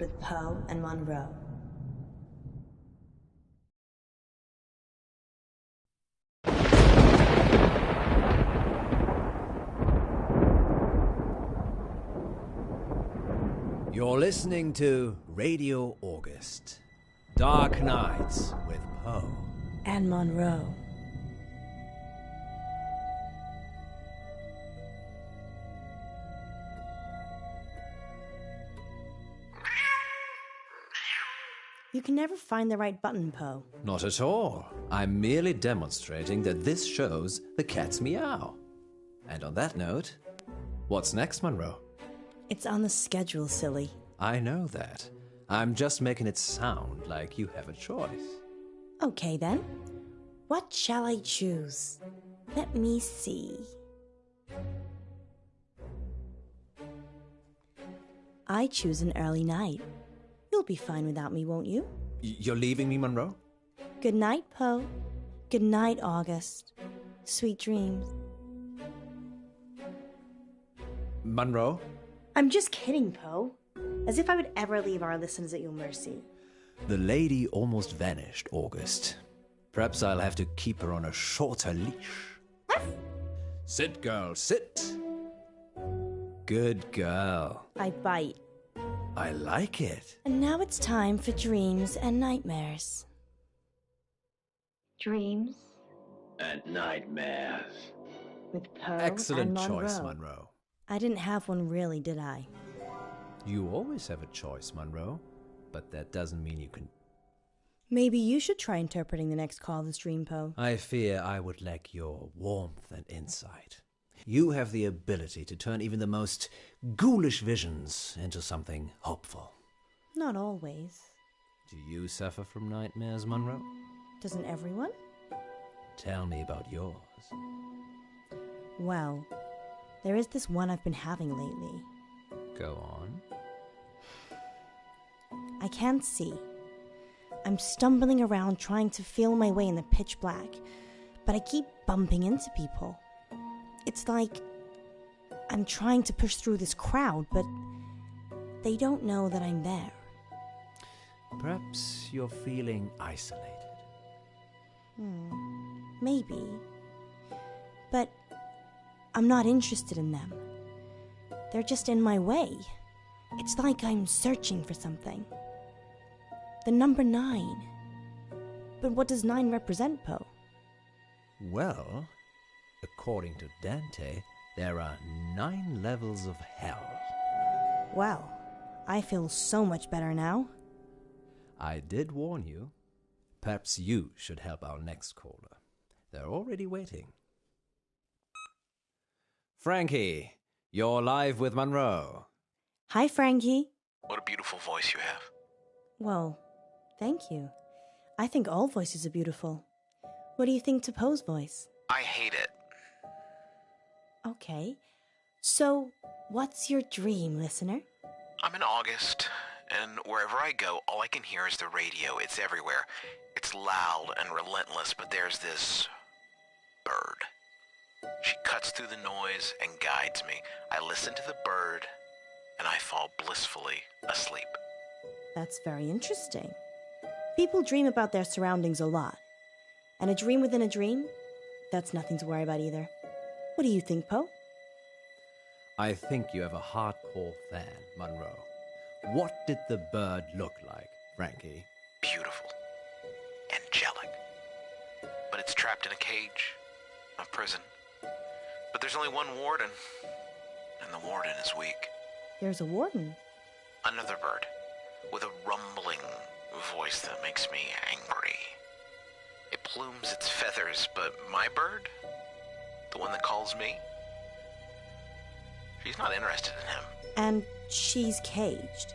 with Poe and Munro. You're listening to Radio August. Dark Nights with Poe And Munro. You can never find the right button, Poe. Not at all. I'm merely demonstrating that this shows the cat's meow. And on that note, what's next, Munro? It's on the schedule, silly. I know that. I'm just making it sound like you have a choice. Okay, then. What shall I choose? Let me see. I choose an early night. You'll be fine without me, won't you? You're leaving me, Munro? Good night, Poe. Good night, August. Sweet dreams. Munro? I'm just kidding, Poe. As if I would ever leave our listeners at your mercy. The lady almost vanished, August. Perhaps I'll have to keep her on a shorter leash. Sit, girl, sit. Good girl. I bite. I like it. And now it's time for dreams and nightmares. Dreams and nightmares. with Poe Excellent and choice, Munro. Munro. I didn't have one really, did I? You always have a choice, Munro. But that doesn't mean you can... Maybe you should try interpreting the next call of this dream, Poe. I fear I would lack your warmth and insight. You have the ability to turn even the most ghoulish visions into something hopeful. Not always. Do you suffer from nightmares, Munro? Doesn't everyone? Tell me about yours. Well, there is this one I've been having lately. Go on. I can't see. I'm stumbling around trying to feel my way in the pitch black, but I keep bumping into people. It's like I'm trying to push through this crowd, but they don't know that I'm there. Perhaps you're feeling isolated. Maybe. But I'm not interested in them. They're just in my way. It's like I'm searching for something. The number 9. But what does 9 represent, Poe? Well, according to Dante, there are 9 levels of hell. Well, I feel so much better now. I did warn you. Perhaps you should help our next caller. They're already waiting. Frankie, you're live with Munro. Hi, Frankie. What a beautiful voice you have. Well, thank you. I think all voices are beautiful. What do you think to Poe's voice? I hate it. Okay. So, what's your dream, listener? I'm in August, and wherever I go, all I can hear is the radio. It's everywhere. It's loud and relentless, but there's this bird. She cuts through the noise and guides me. I listen to the bird, and I fall blissfully asleep. That's very interesting. People dream about their surroundings a lot. And a dream within a dream? That's nothing to worry about either. What do you think, Poe? I think you have a hardcore fan, Munro. What did the bird look like, Frankie? Beautiful. Angelic. But it's trapped in a cage. A prison. But there's only one warden. And the warden is weak. There's a warden. Another bird. With a rumbling voice that makes me angry. It plumes its feathers, but my bird, the one that calls me, she's not interested in him. And she's caged.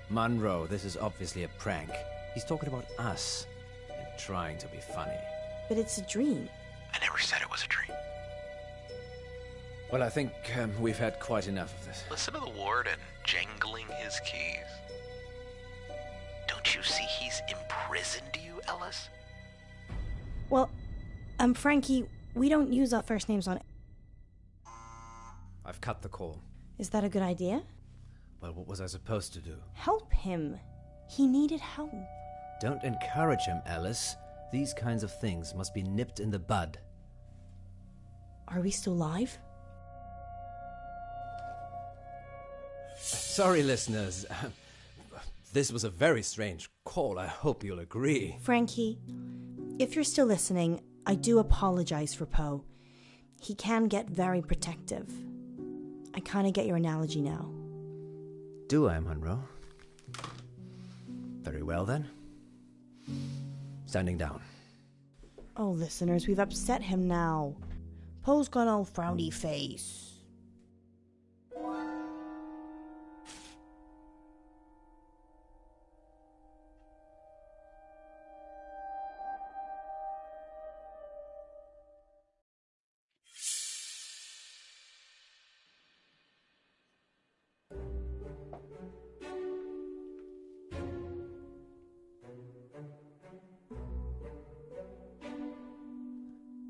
Munro, this is obviously a prank. He's talking about us and trying to be funny. But it's a dream. I never said it was a dream. Well, I think we've had quite enough of this. Listen to the warden jangling his keys. Don't you see he's imprisoned you, Ellis? Well, Frankie, we don't use our first names on... I've cut the call. Is that a good idea? Well, what was I supposed to do? Help him. He needed help. Don't encourage him, Alice. These kinds of things must be nipped in the bud. Are we still live? Sorry, listeners. This was a very strange call. I hope you'll agree. Frankie, if you're still listening, I do apologize for Poe. He can get very protective. I kind of get your analogy now. Do I, Munro? Very well, then. Standing down. Oh, listeners, we've upset him now. Poe's got all frowny face.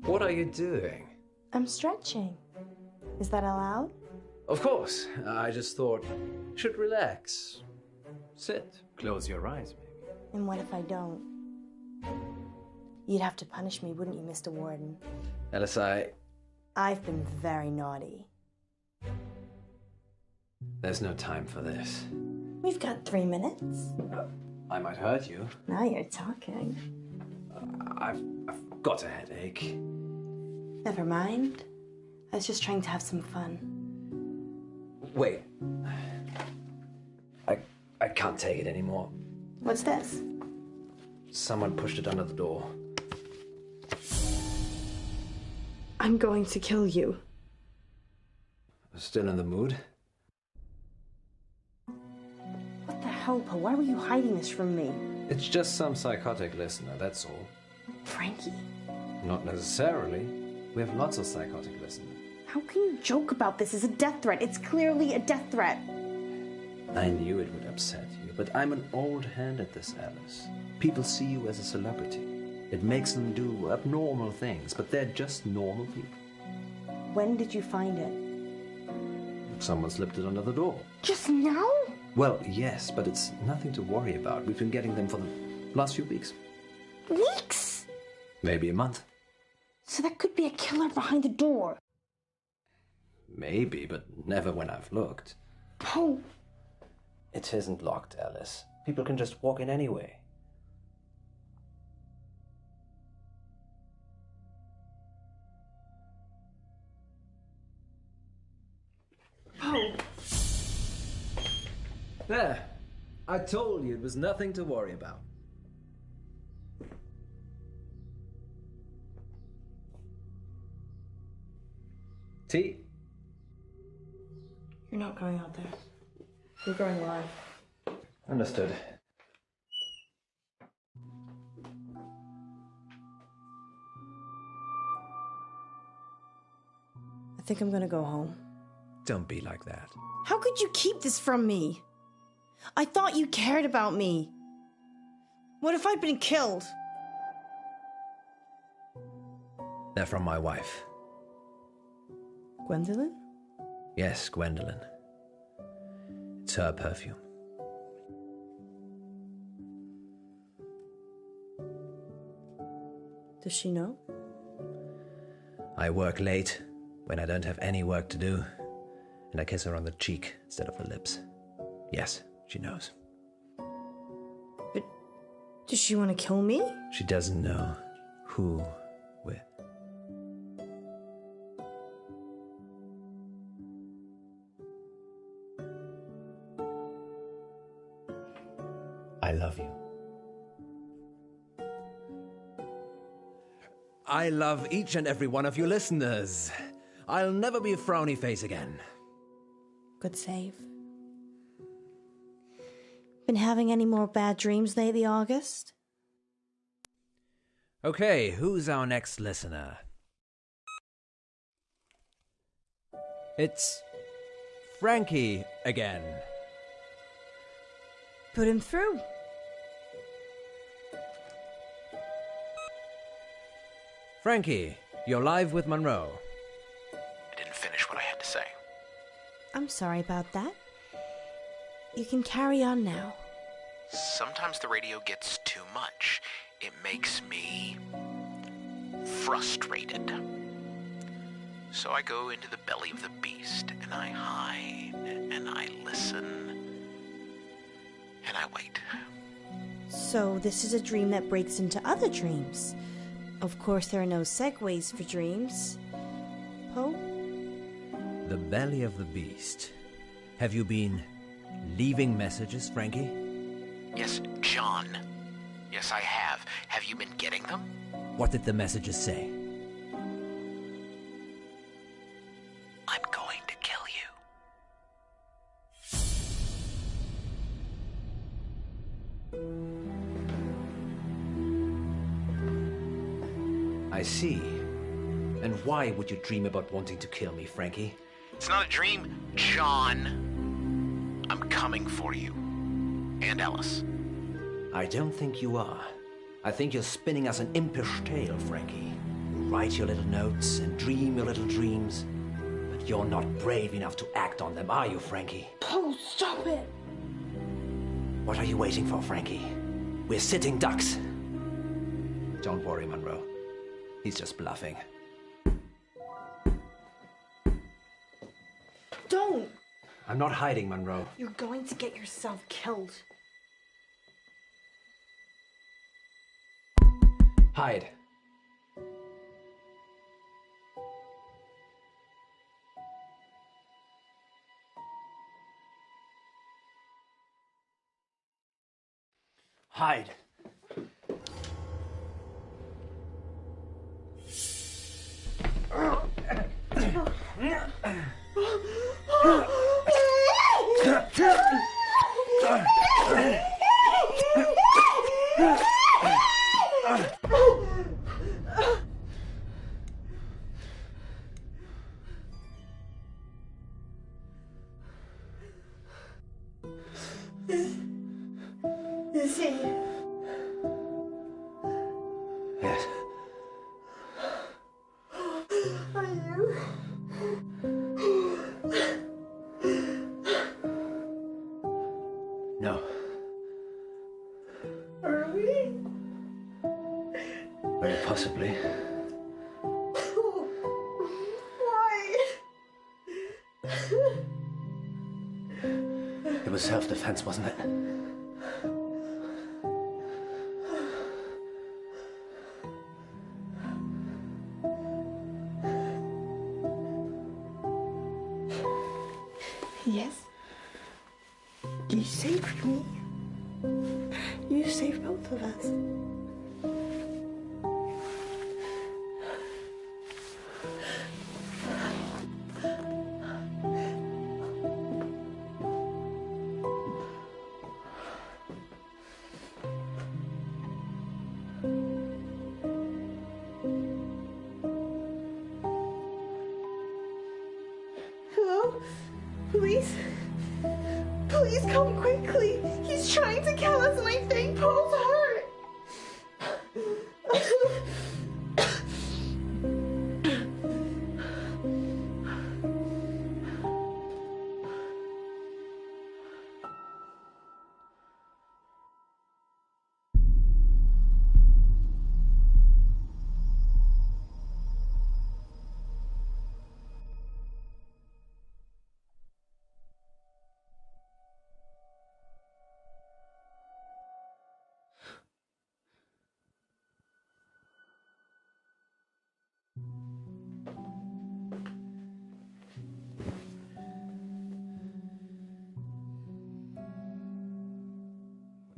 What are you doing? I'm stretching. Is that allowed? Of course. I just thought you should relax. Sit. Close your eyes, maybe. And what if I don't? You'd have to punish me, wouldn't you, Mr. Warden? Alice, I've been very naughty. There's no time for this. We've got 3 minutes. I might hurt you. Now you're talking. I've got a headache. Never mind. I was just trying to have some fun. Wait. I can't take it anymore. What's this? Someone pushed it under the door. I'm going to kill you. Still in the mood? What the hell, Poe? Why were you hiding this from me? It's just some psychotic listener, that's all. Frankie? Not necessarily. We have lots of psychotic listeners. How can you joke about this as a death threat? It's clearly a death threat. I knew it would upset you, but I'm an old hand at this, Alice. People see you as a celebrity. It makes them do abnormal things, but they're just normal people. When did you find it? Someone slipped it under the door. Just now? Well, yes, but it's nothing to worry about. We've been getting them for the last few weeks. Weeks? Maybe a month. So there could be a killer behind the door. Maybe, but never when I've looked. Poe. It isn't locked, Alice. People can just walk in anyway. Poe. There. I told you it was nothing to worry about. Tea? You're not going out there. You're going live. Understood. I think I'm gonna go home. Don't be like that. How could you keep this from me? I thought you cared about me. What if I'd been killed? They're from my wife. Gwendolyn? Yes, Gwendolyn. It's her perfume. Does she know? I work late when I don't have any work to do, and I kiss her on the cheek instead of her lips. Yes, she knows. But does she want to kill me? She doesn't know who with. I love you. I love each and every one of you listeners. I'll never be a frowny face again. Good save. Been having any more bad dreams lately, August? Okay, who's our next listener? It's Frankie again. Put him through. Frankie, you're live with Munro. I didn't finish what I had to say. I'm sorry about that. You can carry on now. Sometimes the radio gets too much. It makes me frustrated. So I go into the belly of the beast, and I hide, and I listen, and I wait. So this is a dream that breaks into other dreams. Of course, there are no segues for dreams. Poe? The belly of the beast. Have you been leaving messages, Frankie? Yes, John. Yes, I have. Have you been getting them? What did the messages say? I'm going to kill you. I see. And why would you dream about wanting to kill me, Frankie? It's not a dream, John. I'm coming for you. And Alice. I don't think you are. I think you're spinning us an impish tale, Frankie. You write your little notes and dream your little dreams. But you're not brave enough to act on them, are you, Frankie? Poe, stop it! What are you waiting for, Frankie? We're sitting ducks. Don't worry, Munro. He's just bluffing. Don't! I'm not hiding, Munro. You're going to get yourself killed. Hide. Hide. Is he? Yes. Are you? No. Are we? Very possibly. Why? It was self-defense, wasn't it? Yes. You saved me. You saved both of us. Hello? Police? Please come quickly. He's trying to kill us and I think Poe's hurt.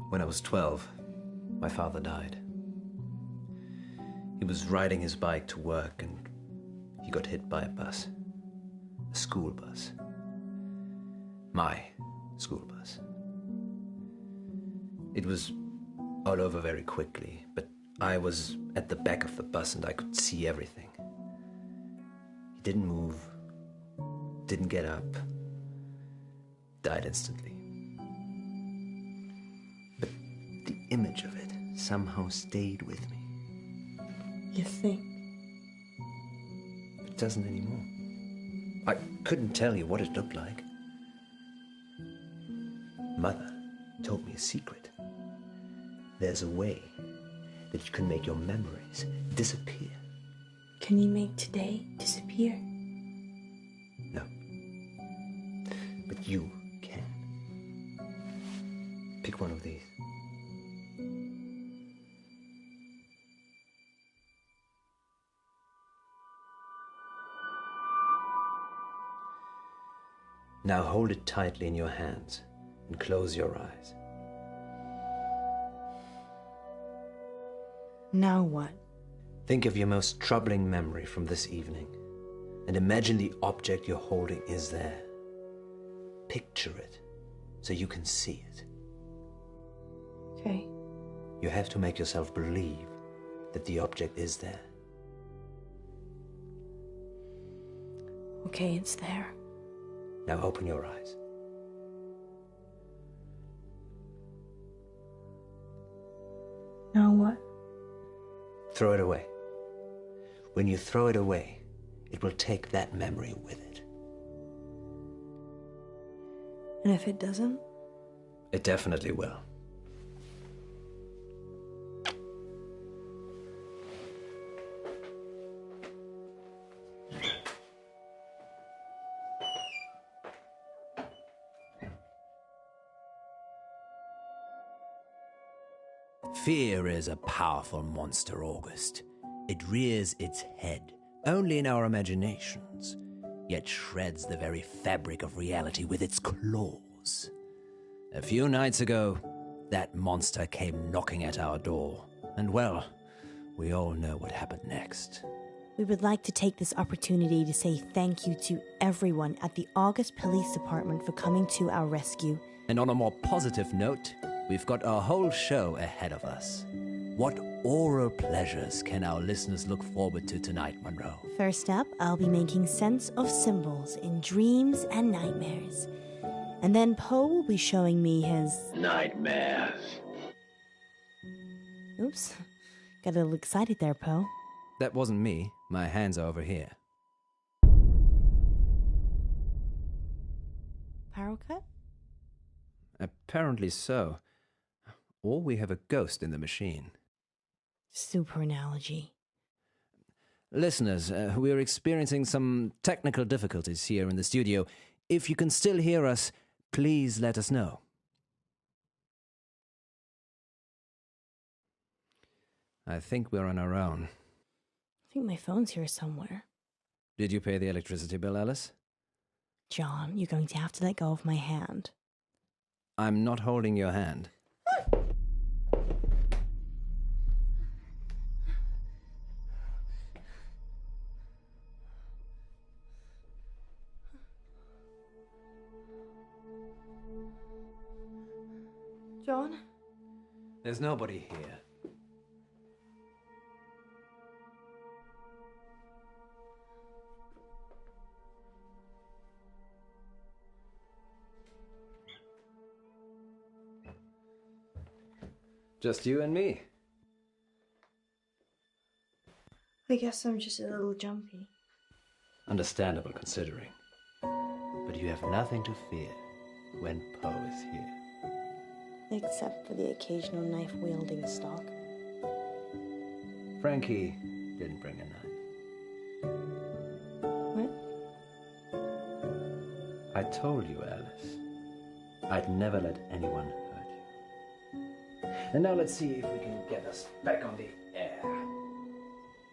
When I was 12, my father died. He was riding his bike to work and he got hit by a bus. A school bus. My school bus. It was all over very quickly, but I was at the back of the bus and I could see everything. He didn't move, didn't get up, died instantly. But the image of it somehow stayed with me. You think? It doesn't anymore. I couldn't tell you what it looked like. Mother told me a secret. There's a way that you can make your memories disappear. Can you make today disappear? No. But you can. Pick one of these. Now hold it tightly in your hands and close your eyes. Now what? Think of your most troubling memory from this evening and imagine the object you're holding is there. Picture it so you can see it. Okay. You have to make yourself believe that the object is there. Okay, it's there. Now open your eyes. Now what? Throw it away. When you throw it away, it will take that memory with it. And if it doesn't? It definitely will. Fear is a powerful monster, August. It rears its head only in our imaginations, yet shreds the very fabric of reality with its claws. A few nights ago, that monster came knocking at our door, and well, we all know what happened next. We would like to take this opportunity to say thank you to everyone at the August Police Department for coming to our rescue. And on a more positive note, we've got a whole show ahead of us. What oral pleasures can our listeners look forward to tonight, Munro? First up, I'll be making sense of symbols in dreams and nightmares. And then Poe will be showing me his... Nightmares. Oops. Got a little excited there, Poe. That wasn't me. My hands are over here. Power cut? Apparently so. Or we have a ghost in the machine. Super analogy. Listeners, we're experiencing some technical difficulties here in the studio. If you can still hear us, please let us know. I think we're on our own. I think my phone's here somewhere. Did you pay the electricity bill, Alice? John, you're going to have to let go of my hand. I'm not holding your hand. John? There's nobody here. Just you and me. I guess I'm just a little jumpy. Understandable considering. But you have nothing to fear when Poe is here. Except for the occasional knife-wielding stalker. Frankie didn't bring a knife. What? I told you, Alice. I'd never let anyone hurt you. And now let's see if we can get us back on the air.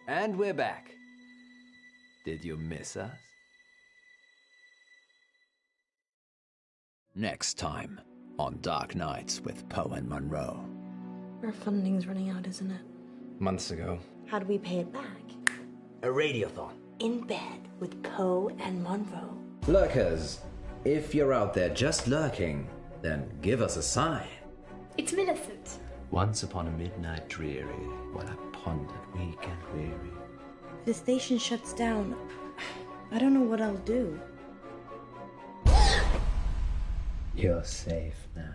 And we're back. Did you miss us? Next time on Dark Nights with Poe and Munro. Our funding's running out, isn't it? Months ago. How do we pay it back? A radiothon. In bed with Poe and Munro. Lurkers, if you're out there just lurking, then give us a sign. It's Millicent. Once upon a midnight dreary, while I pondered weak and weary. If the station shuts down, I don't know what I'll do. You're safe now.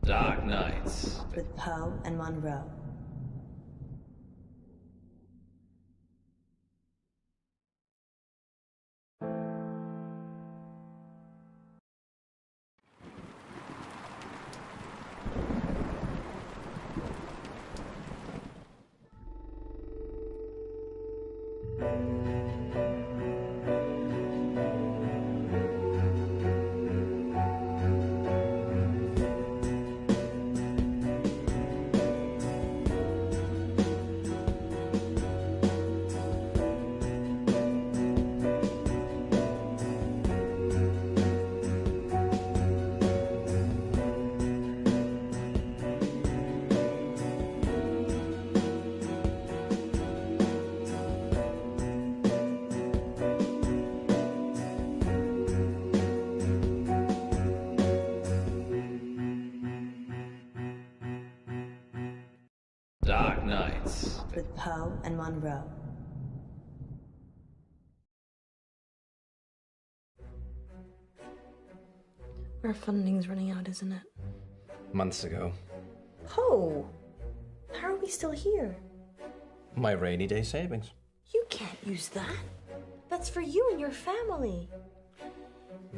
Dark Nights. With Poe and Munro. Dark Nights. With Poe and Munro. Our funding's running out, isn't it? Months ago. Poe! How are we still here? My rainy day savings. You can't use that. That's for you and your family.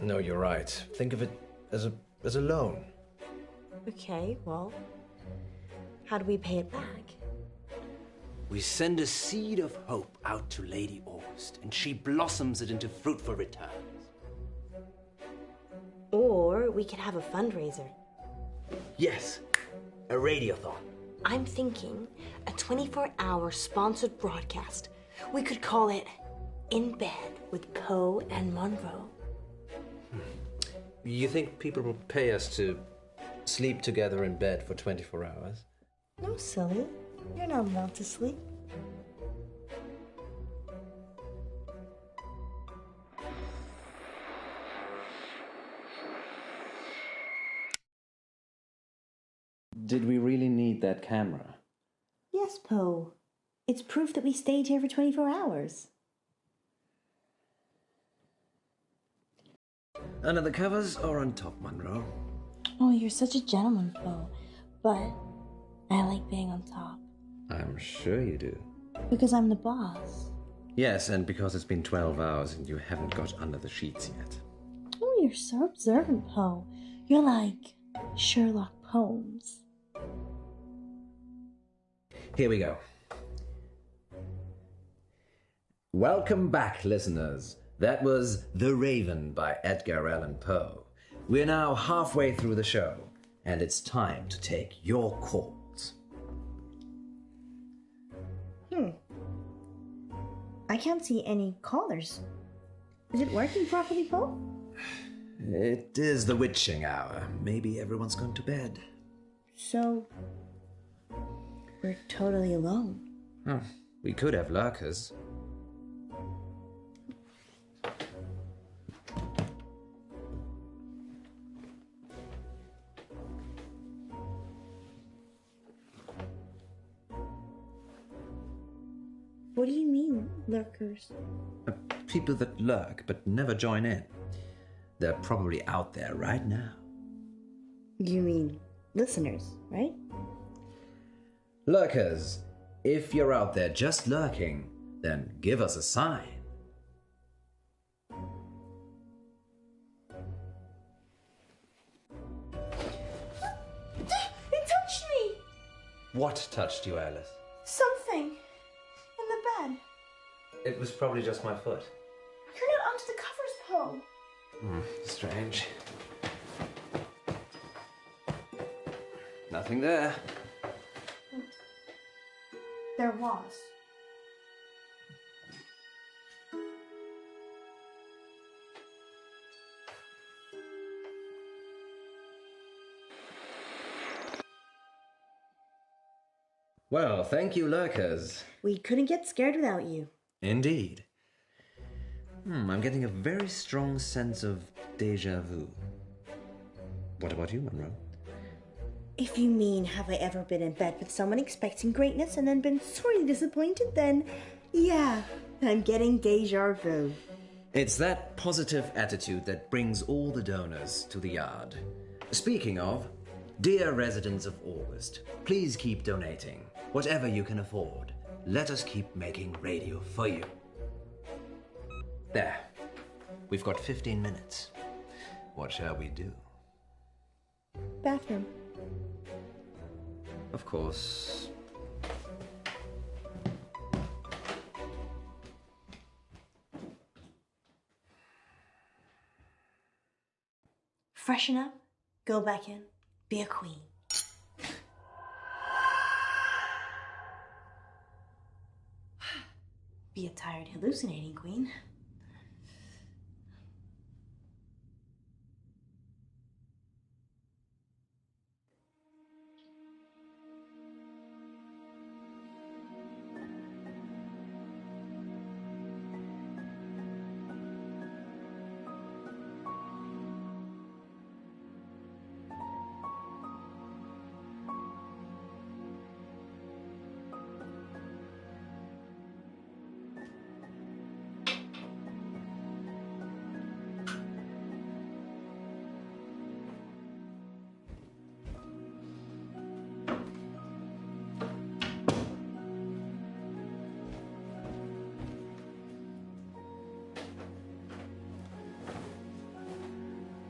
No, you're right. Think of it as a loan. Okay, well, how do we pay it back? We send a seed of hope out to Lady August, and she blossoms it into fruitful returns. Or we could have a fundraiser. Yes, a radiothon. I'm thinking a 24-hour sponsored broadcast. We could call it In Bed with Poe and Munro. You think people will pay us to sleep together in bed for 24 hours? No, silly. You're not allowed to sleep. Did we really need that camera? Yes, Poe. It's proof that we stayed here for 24 hours. Under the covers or on top, Munro? Oh, you're such a gentleman, Poe. But I like being on top. I'm sure you do. Because I'm the boss. Yes, and because it's been 12 hours and you haven't got under the sheets yet. Oh, you're so observant, Poe. You're like Sherlock Holmes. Here we go. Welcome back, listeners. That was The Raven by Edgar Allan Poe. We're now halfway through the show, and it's time to take your calls. I can't see any callers. Is it working properly, Poe? It is the witching hour. Maybe everyone's gone to bed. So, we're totally alone. Oh, we could have lurkers. What do you mean, lurkers? People that lurk but never join in. They're probably out there right now. You mean listeners, right? Lurkers, if you're out there just lurking, then give us a sign. It touched me! What touched you, Alice? Something. In the bed. It was probably just my foot. You're not under the covers, Poe. Strange. Nothing there. There was. Well, thank you, lurkers. We couldn't get scared without you. Indeed. I'm getting a very strong sense of déjà vu. What about you, Munro? If you mean, have I ever been in bed with someone expecting greatness and then been sorely disappointed, then yeah, I'm getting déjà vu. It's that positive attitude that brings all the donors to the yard. Speaking of, dear residents of August, please keep donating. Whatever you can afford. Let us keep making radio for you. There. We've got 15 minutes. What shall we do? Bathroom. Of course. Freshen up, go back in, be a queen. Be a tired, hallucinating queen.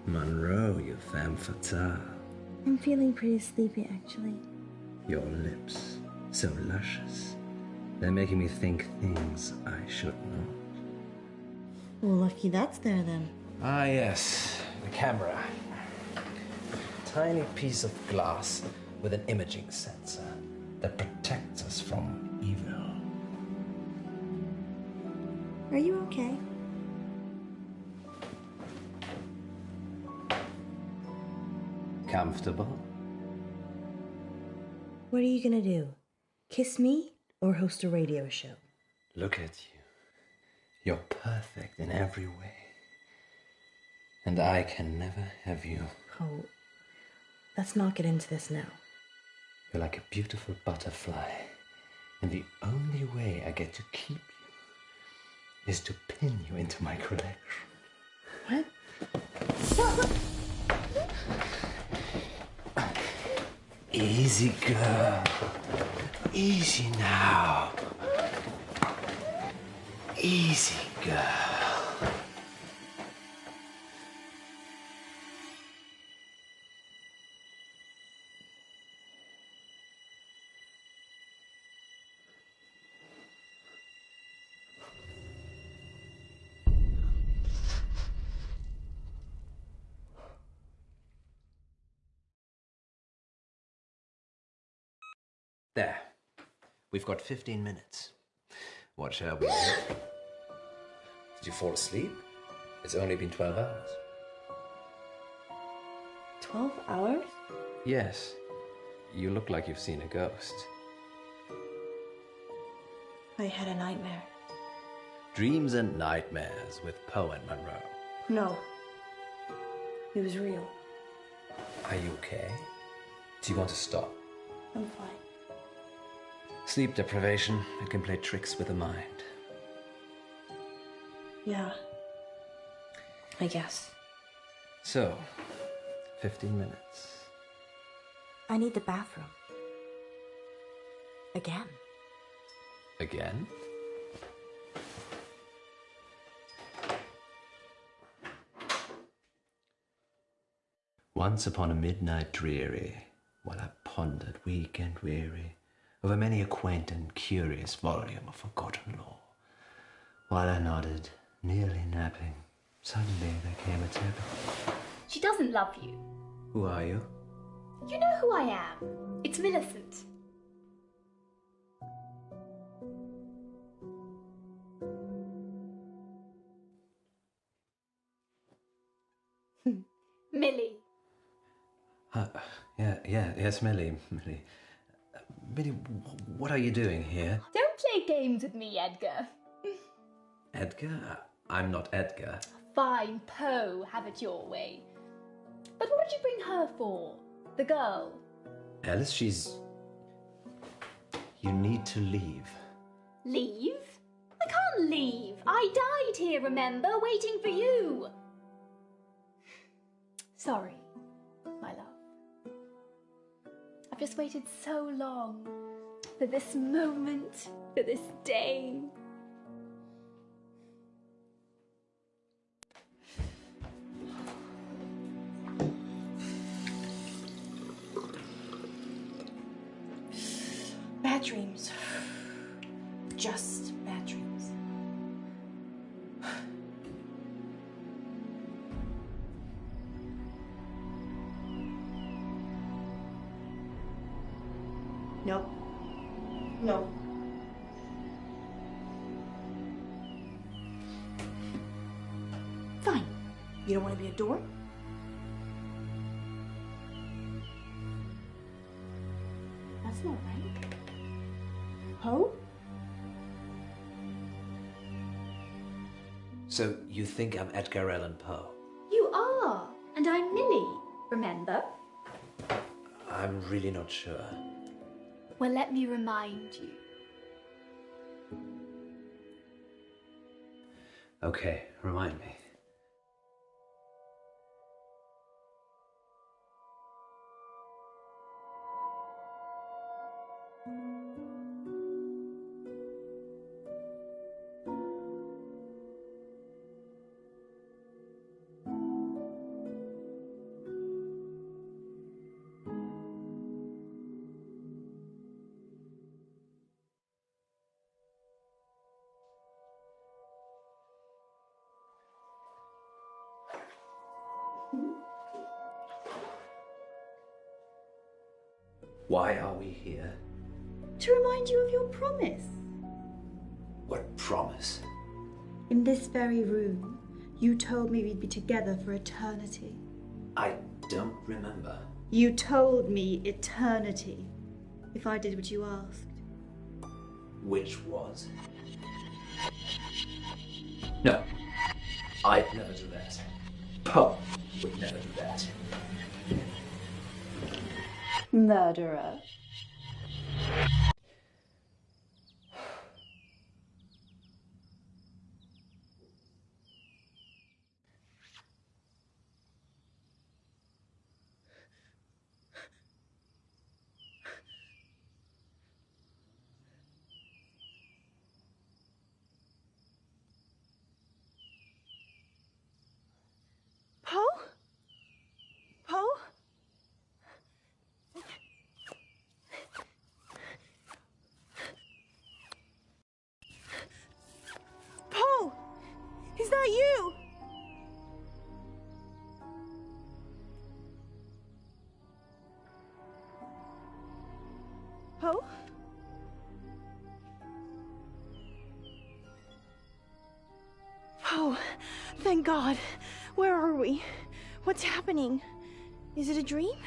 Munro, you femme fatale. I'm feeling pretty sleepy, actually. Your lips, so luscious. They're making me think things I should not. Well, lucky that's there, then. Ah, yes, the camera. Tiny piece of glass with an imaging sensor that protects us from evil. Are you okay? Comfortable? What are you gonna do? Kiss me or host a radio show? Look at you. You're perfect in every way. And I can never have you. Oh, let's not get into this now. You're like a beautiful butterfly. And the only way I get to keep you is to pin you into my collection. What? Easy, girl. Easy now. Easy, girl. There. We've got 15 minutes. What shall we do? Did you fall asleep? It's only been 12 hours. 12 hours? Yes. You look like you've seen a ghost. I had a nightmare. Dreams and Nightmares with Poe and Munro. No. It was real. Are you okay? Do you want to stop? I'm fine. Sleep deprivation, it can play tricks with the mind. Yeah. I guess. So, 15 minutes. I need the bathroom. Again. Again? Once upon a midnight dreary, while I pondered weak and weary over many a quaint and curious volume of forgotten lore, while I nodded, nearly napping, suddenly there came a tap. She doesn't love you. Who are you? You know who I am. It's Millicent. Millie. Yes, Millie. Millie, what are you doing here? Don't play games with me, Edgar. Edgar? I'm not Edgar. Fine, Poe, have it your way. But what did you bring her for? The girl? Alice, You need to leave. Leave? I can't leave. I died here, remember, waiting for you. Sorry, my love. I've just waited so long for this moment, for this day. Bad dreams. Just bad dreams. You don't want to be a door? That's not right. Poe? So you think I'm Edgar Allan Poe? You are, and I'm Millie, remember? I'm really not sure. Well, let me remind you. Okay, remind me. Why are we here? To remind you of your promise. What promise? In this very room, you told me we'd be together for eternity. I don't remember. You told me eternity, if I did what you asked. Which was? No, I'd never do that. Poe would never do that. Murderer. Poe? Poe? Poe! Is that you? Poe? Poe, thank God. Where are we? What's happening? Is it a dream?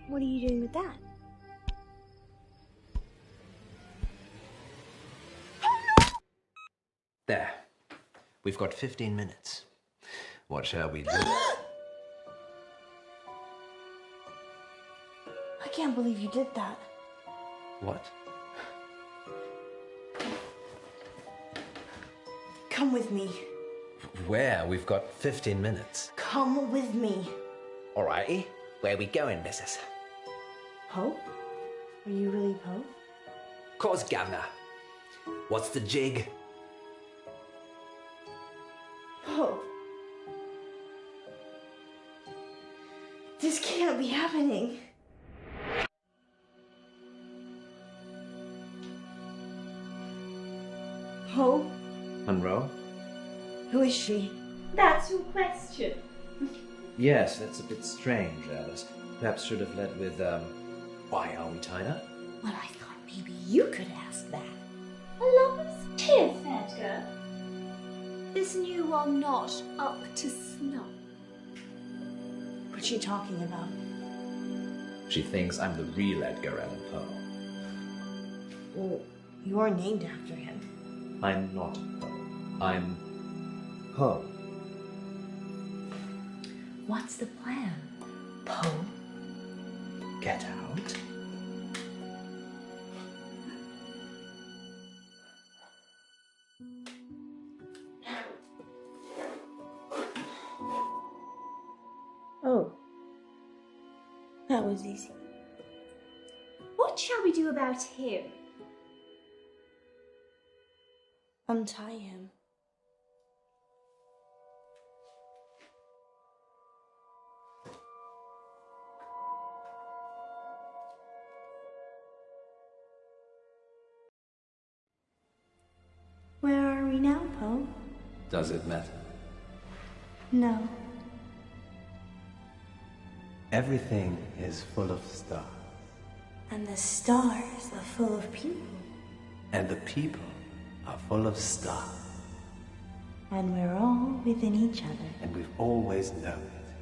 What are you doing with that? There. We've got 15 minutes. What shall we do? I can't believe you did that. What? Come with me. Where? We've got 15 minutes. Come with me. Alrighty. Where are we going, missus? Poe? Are you really Poe? Course, governor. What's the jig? Poe. This can't be happening. Poe? Munro? Who is she? That's your question. Yes, that's a bit strange, Alice. Perhaps should have led with, why are we tied up? Well, I thought maybe you could ask that. A lover's kiss, Edgar. This new one not up to snuff. What's she talking about? She thinks I'm the real Edgar Allan Poe. Well, you are named after him. I'm not Poe. I'm Poe. What's the plan, Poe? Get out. Oh. That was easy. What shall we do about him? Untie him. Where are we now, Poe? Does it matter? No. Everything is full of stars. And the stars are full of people. And the people are full of stars. And we're all within each other. And we've always known it.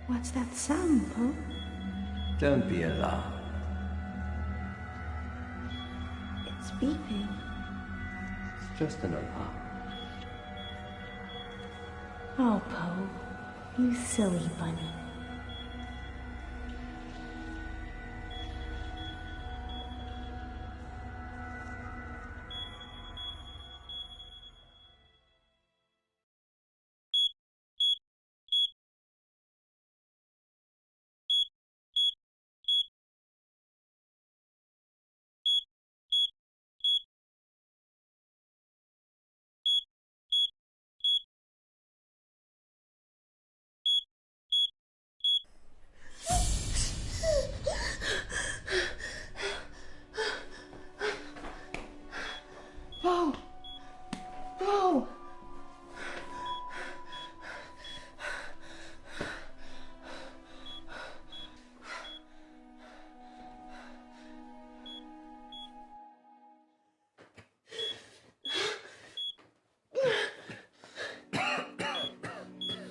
What's that sound, Poe? Don't be alarmed. It's beeping. It's just an alarm. Oh, Poe, you silly bunny. Poe! Poe!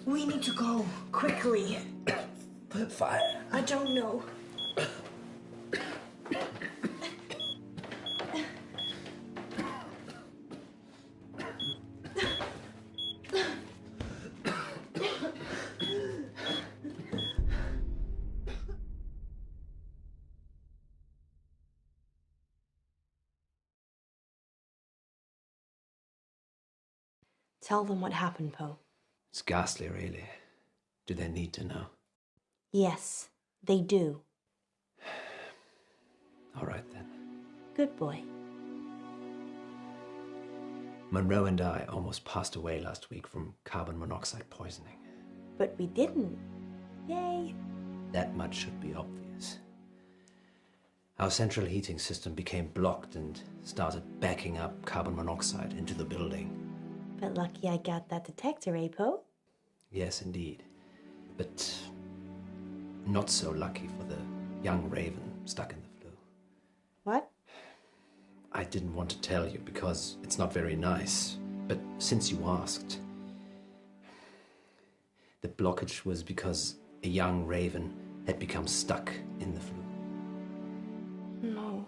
We need to go, quickly. Fire. I don't know. Tell them what happened, Poe. It's ghastly, really. Do they need to know? Yes, they do. All right, then. Good boy. Munro and I almost passed away last week from carbon monoxide poisoning. But we didn't. Yay. That much should be obvious. Our central heating system became blocked and started backing up carbon monoxide into the building. But lucky I got that detector, eh, Poe? Yes, indeed. But not so lucky for the young raven stuck in the flue. What? I didn't want to tell you because it's not very nice. But since you asked, the blockage was because a young raven had become stuck in the flue. No.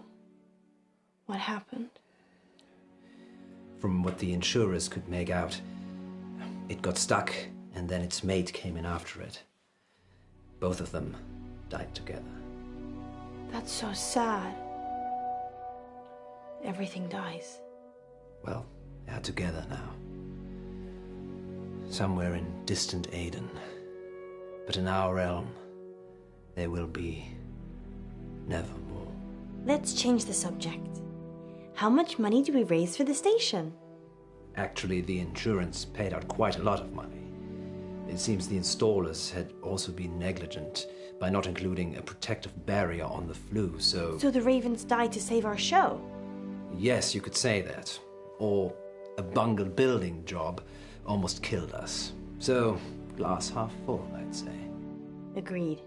What happened? From what the insurers could make out, it got stuck and then its mate came in after it. Both of them died together. That's so sad. Everything dies. Well, they are together now. Somewhere in distant Aden. But in our realm, they will be nevermore. Let's change the subject. How much money do we raise for the station? Actually, the insurance paid out quite a lot of money. It seems the installers had also been negligent by not including a protective barrier on the flue, so... So the ravens died to save our show? Yes, you could say that. Or a bungled building job almost killed us. So, glass half full, I'd say. Agreed.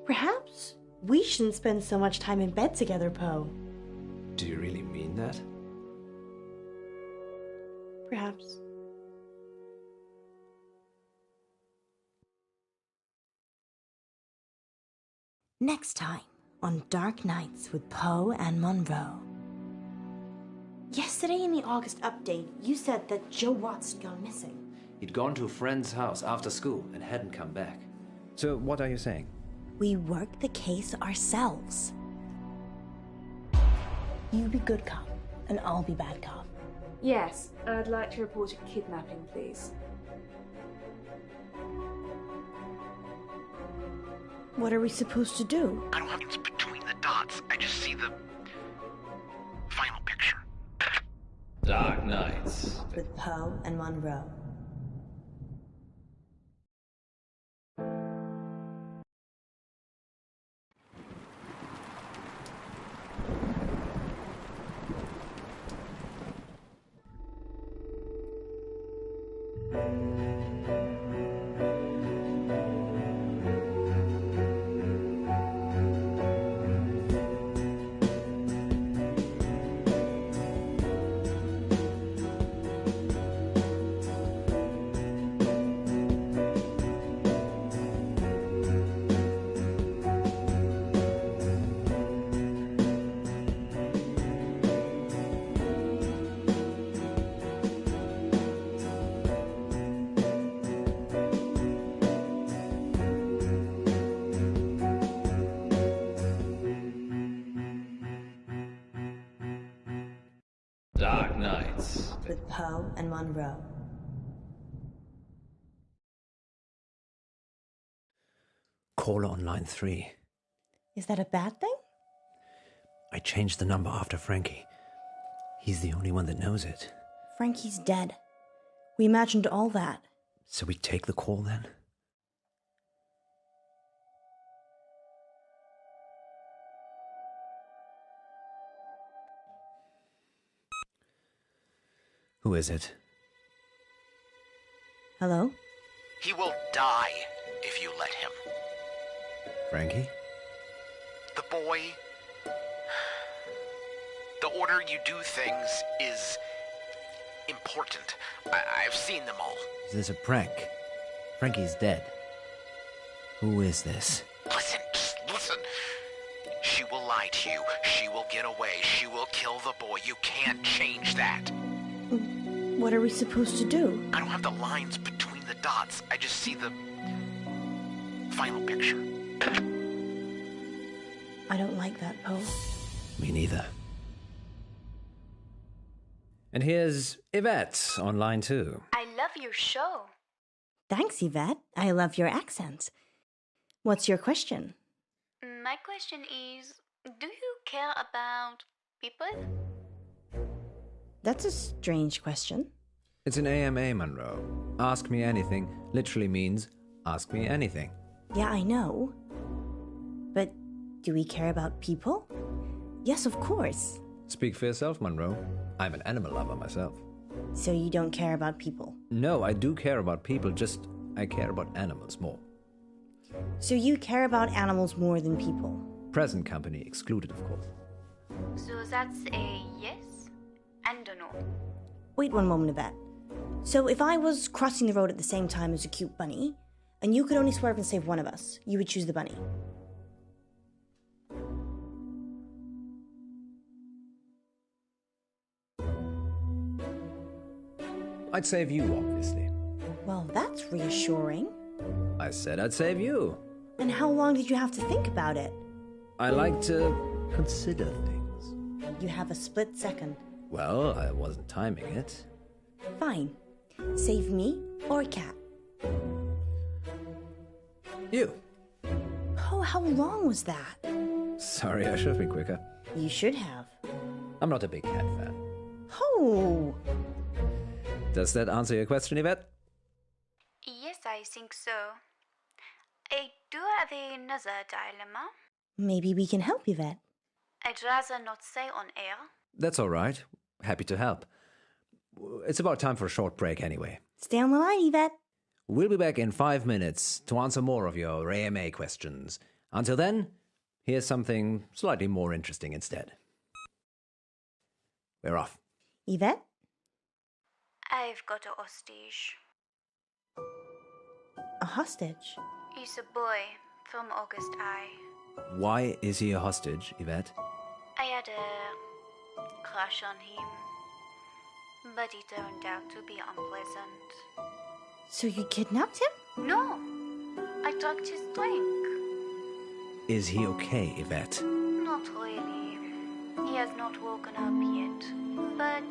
Perhaps we shouldn't spend so much time in bed together, Poe. Do you really mean that? Perhaps. Next time on Dark Nights with Poe and Munro. Yesterday in the August update, you said that Joe Watson gone missing. He'd gone to a friend's house after school and hadn't come back. So what are you saying? We work the case ourselves. You be good cop, and I'll be bad cop. Yes, I'd like to report a kidnapping, please. What are we supposed to do? I don't have things between the dots. I just see the final picture. Dark Nights. With Poe and Munro. with Poe and Munro. Caller on line 3. Is that a bad thing? I changed the number after Frankie. He's the only one that knows it. Frankie's dead. We imagined all that. So we take the call then? Who is it? Hello? He will die if you let him. Frankie? The boy... The order you do things is important. I've seen them all. Is this a prank? Frankie's dead. Who is this? Listen, just listen. She will lie to you. She will get away. She will kill the boy. You can't change that. What are we supposed to do? I don't have the lines between the dots. I just see the final picture. I don't like that, Poe. Me neither. And here's Yvette on line 2. I love your show. Thanks, Yvette. I love your accent. What's your question? My question is, do you care about people? That's a strange question. It's an AMA, Munro. Ask me anything literally means ask me anything. Yeah, I know. But do we care about people? Yes, of course. Speak for yourself, Munro. I'm an animal lover myself. So you don't care about people? No, I do care about people, just I care about animals more. So you care about animals more than people? Present company excluded, of course. So that's a yes and a no. Wait one moment, Yvette. So if I was crossing the road at the same time as a cute bunny, and you could only swerve and save one of us, you would choose the bunny? I'd save you, obviously. Well, that's reassuring. I said I'd save you. And how long did you have to think about it? I like to consider things. You have a split second. Well, I wasn't timing it. Fine. Save me or a cat? You. Oh, how long was that? Sorry, I should have been quicker. You should have. I'm not a big cat fan. Oh! Does that answer your question, Yvette? Yes, I think so. I do have another dilemma. Maybe we can help, Yvette. I'd rather not say on air. That's all right. Happy to help. It's about time for a short break anyway. Stay on the line, Yvette. We'll be back in 5 minutes to answer more of your AMA questions. Until then, here's something slightly more interesting instead. We're off. Yvette? I've got a hostage. A hostage? He's a boy from August High. Why is he a hostage, Yvette? I had a crush on him, but he turned out to be unpleasant. So you kidnapped him? No, I drugged his drink. Is he okay, Yvette? Not really. He has not woken up yet. But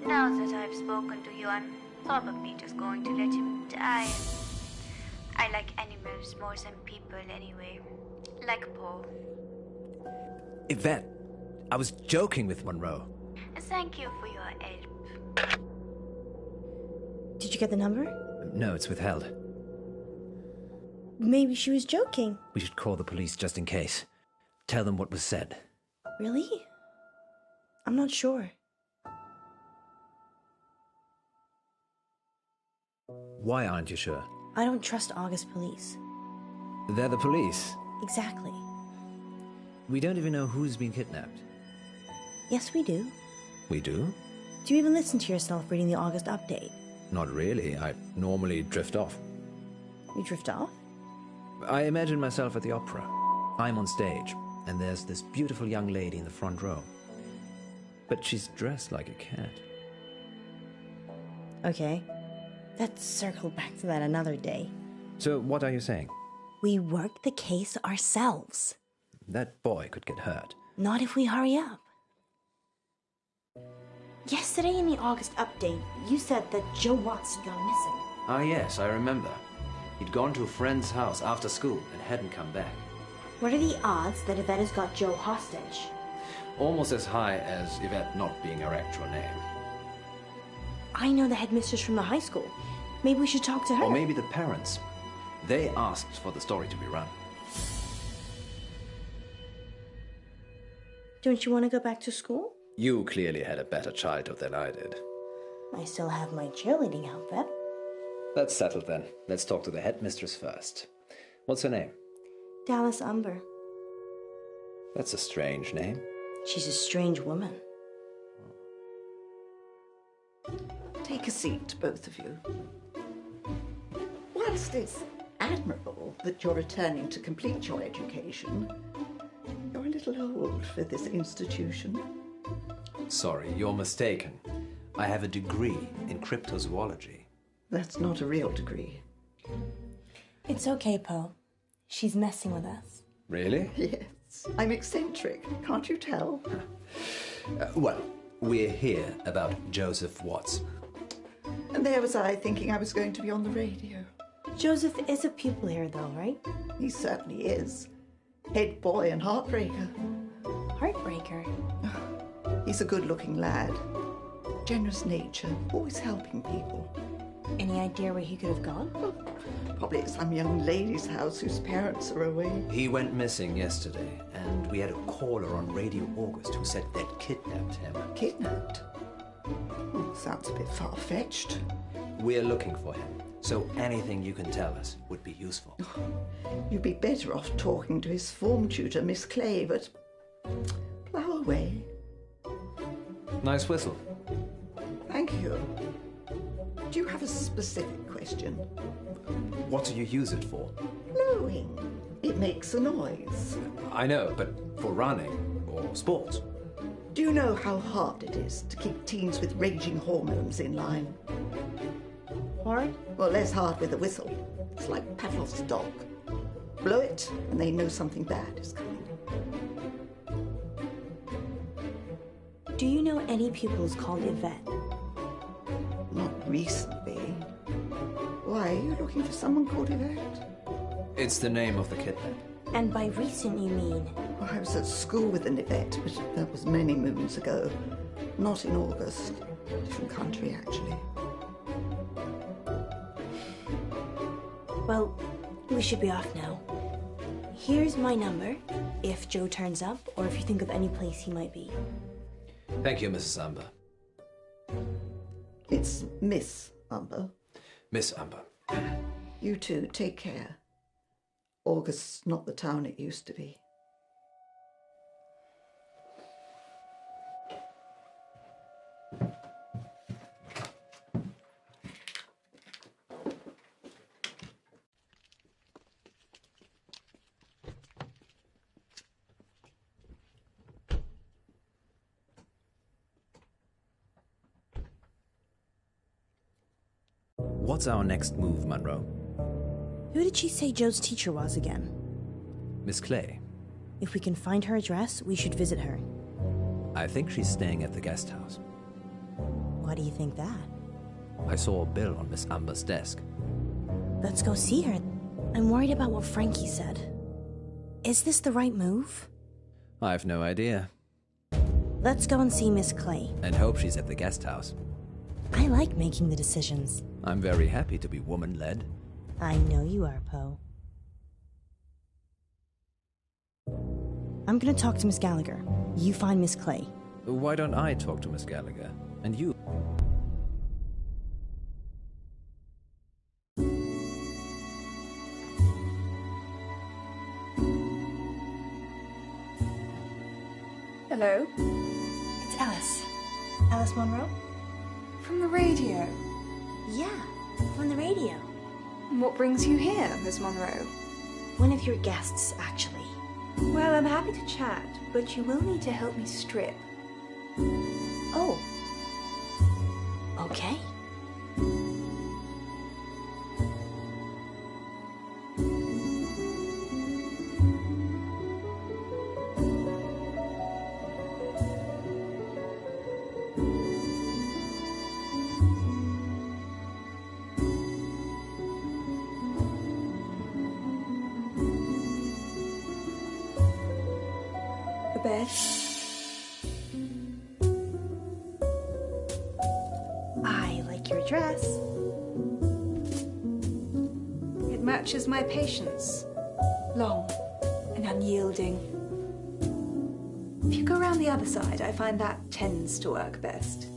now that I've spoken to you, I'm probably just going to let him die. I like animals more than people anyway. Like Poe. Yvette, I was joking with Munro. Thank you for your help. Did you get the number? No, it's withheld. Maybe she was joking. We should call the police just in case. Tell them what was said. Really? I'm not sure. Why aren't you sure? I don't trust August police. They're the police. Exactly. We don't even know who's been kidnapped. Yes, we do. We do? Do you even listen to yourself reading the August update? Not really. I normally drift off. You drift off? I imagine myself at the opera. I'm on stage, and there's this beautiful young lady in the front row. But she's dressed like a cat. Okay. Let's circle back to that another day. So what are you saying? We work the case ourselves. That boy could get hurt. Not if we hurry up. Yesterday in the August update, you said that Joe Watts had gone missing. Ah, yes, I remember. He'd gone to a friend's house after school and hadn't come back. What are the odds that Yvette has got Joe hostage? Almost as high as Yvette not being her actual name. I know the headmistress from the high school. Maybe we should talk to her. Or maybe the parents. They asked for the story to be run. Don't you want to go back to school? You clearly had a better childhood than I did. I still have my cheerleading outfit. That's settled then. Let's talk to the headmistress first. What's her name? Dallas Umber. That's a strange name. She's a strange woman. Take a seat, both of you. Whilst it's admirable that you're returning to complete your education, you're a little old for this institution. Sorry, you're mistaken. I have a degree in cryptozoology. That's not a real degree. It's okay, Poe. She's messing with us. Really? Yes, I'm eccentric, can't you tell? Well, we're here about Joseph Watts. And there was I thinking I was going to be on the radio. Joseph is a pupil here, though, right? He certainly is. Head boy and heartbreaker. Heartbreaker. He's a good-looking lad. Generous nature, always helping people. Any idea where he could have gone? Oh, probably at some young lady's house whose parents are away. He went missing yesterday, and we had a caller on Radio August who said they'd kidnapped him. Kidnapped? Sounds a bit far-fetched. We're looking for him, so anything you can tell us would be useful. You'd be better off talking to his form tutor, Miss Clay, but plough away. Nice whistle. Thank you. Do you have a specific question? What do you use it for? Blowing. It makes a noise. I know, but for running or sports. Do you know how hard it is to keep teens with raging hormones in line? Hard? Well, less hard with a whistle. It's like Pavlov's dog. Blow it, and they know something bad is coming. Do you know any pupils called Yvette? Not recently. Why, are you looking for someone called Yvette? It's the name of the kidnap. And by recent, you mean? Well, I was at school with an Yvette, but that was many moons ago. Not in August. Different country, actually. Well, we should be off now. Here's my number, if Joe turns up, or if you think of any place he might be. Thank you, Mrs. Umber. It's Miss Umber. Miss Umber. You two, take care. August's not the town it used to be. What's our next move, Munro? Who did she say Joe's teacher was again? Miss Clay. If we can find her address, we should visit her. I think she's staying at the guest house. Why do you think that? I saw a bill on Miss Umber's desk. Let's go see her. I'm worried about what Frankie said. Is this the right move? I've no idea. Let's go and see Miss Clay. And hope she's at the guest house. I like making the decisions. I'm very happy to be woman-led. I know you are, Poe. I'm gonna talk to Miss Gallagher. You find Miss Clay. Why don't I talk to Miss Gallagher? And you? Hello? It's Alice. Alice Munro? From the radio. Yeah, from the radio. And what brings you here, Miss Monroe? One of your guests, actually. Well, I'm happy to chat, but you will need to help me strip. Oh. Okay. bed. I like your dress. It matches my patience. Long and unyielding. If you go around the other side, I find that tends to work best.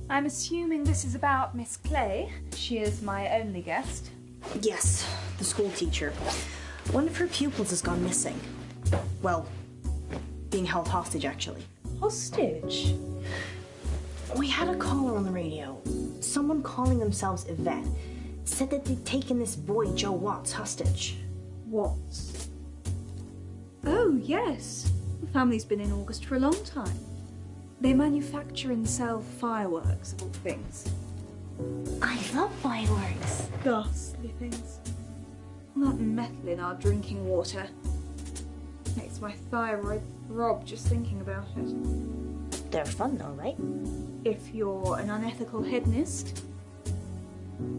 I'm assuming this is about Miss Clay. She is my only guest. Yes, the school teacher. One of her pupils has gone missing. Well, being held hostage, actually. Hostage? We had a caller on the radio. Someone calling themselves Yvette said that they'd taken this boy, Joe Watts, hostage. Watts? Oh, yes. The family's been in August for a long time. They manufacture and sell fireworks, of all things. I love fireworks. Ghastly things. All that metal in our drinking water makes my thyroid throb just thinking about it. They're fun though, right? If you're an unethical hedonist,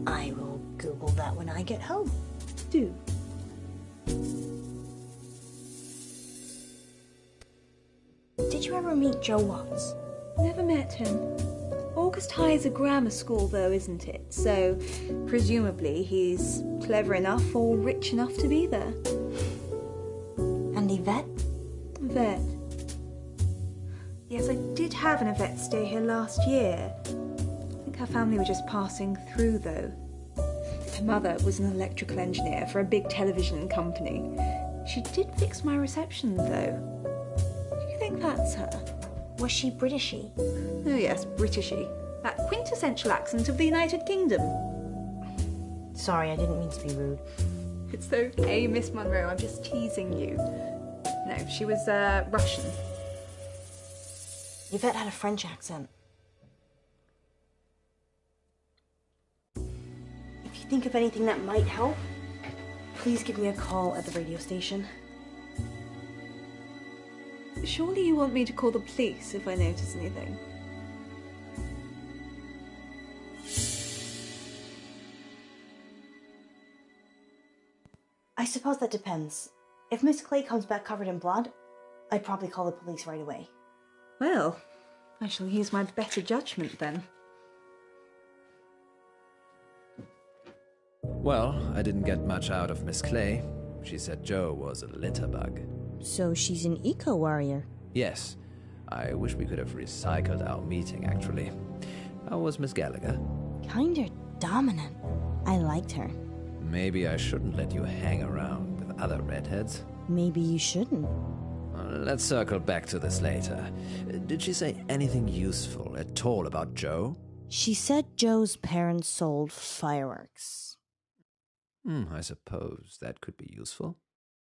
I will Google that when I get home. do. Did you ever meet Joe Watts? Never met him. August High is a grammar school though, isn't it? So, presumably he's clever enough or rich enough to be there. And Yvette? Yvette. Yes, I did have an Yvette stay here last year. I think her family were just passing through though. Her mother was an electrical engineer for a big television company. She did fix my reception though. Do you think that's her? Was she Britishy? Oh yes, Britishy. That quintessential accent of the United Kingdom. Sorry, I didn't mean to be rude. It's okay, Miss Munro, I'm just teasing you. No, she was Russian. Yvette had a French accent. If you think of anything that might help, please give me a call at the radio station. Surely you want me to call the police if I notice anything? I suppose that depends. If Miss Clay comes back covered in blood, I'd probably call the police right away. Well, I shall use my better judgment then. Well, I didn't get much out of Miss Clay. She said Joe was a litterbug. So she's an eco-warrior? Yes. I wish we could have recycled our meeting, actually. How was Miss Gallagher? Kinda dominant. I liked her. Maybe I shouldn't let you hang around with other redheads. Maybe you shouldn't. Let's circle back to this later. Did she say anything useful at all about Joe? She said Joe's parents sold fireworks. I suppose that could be useful.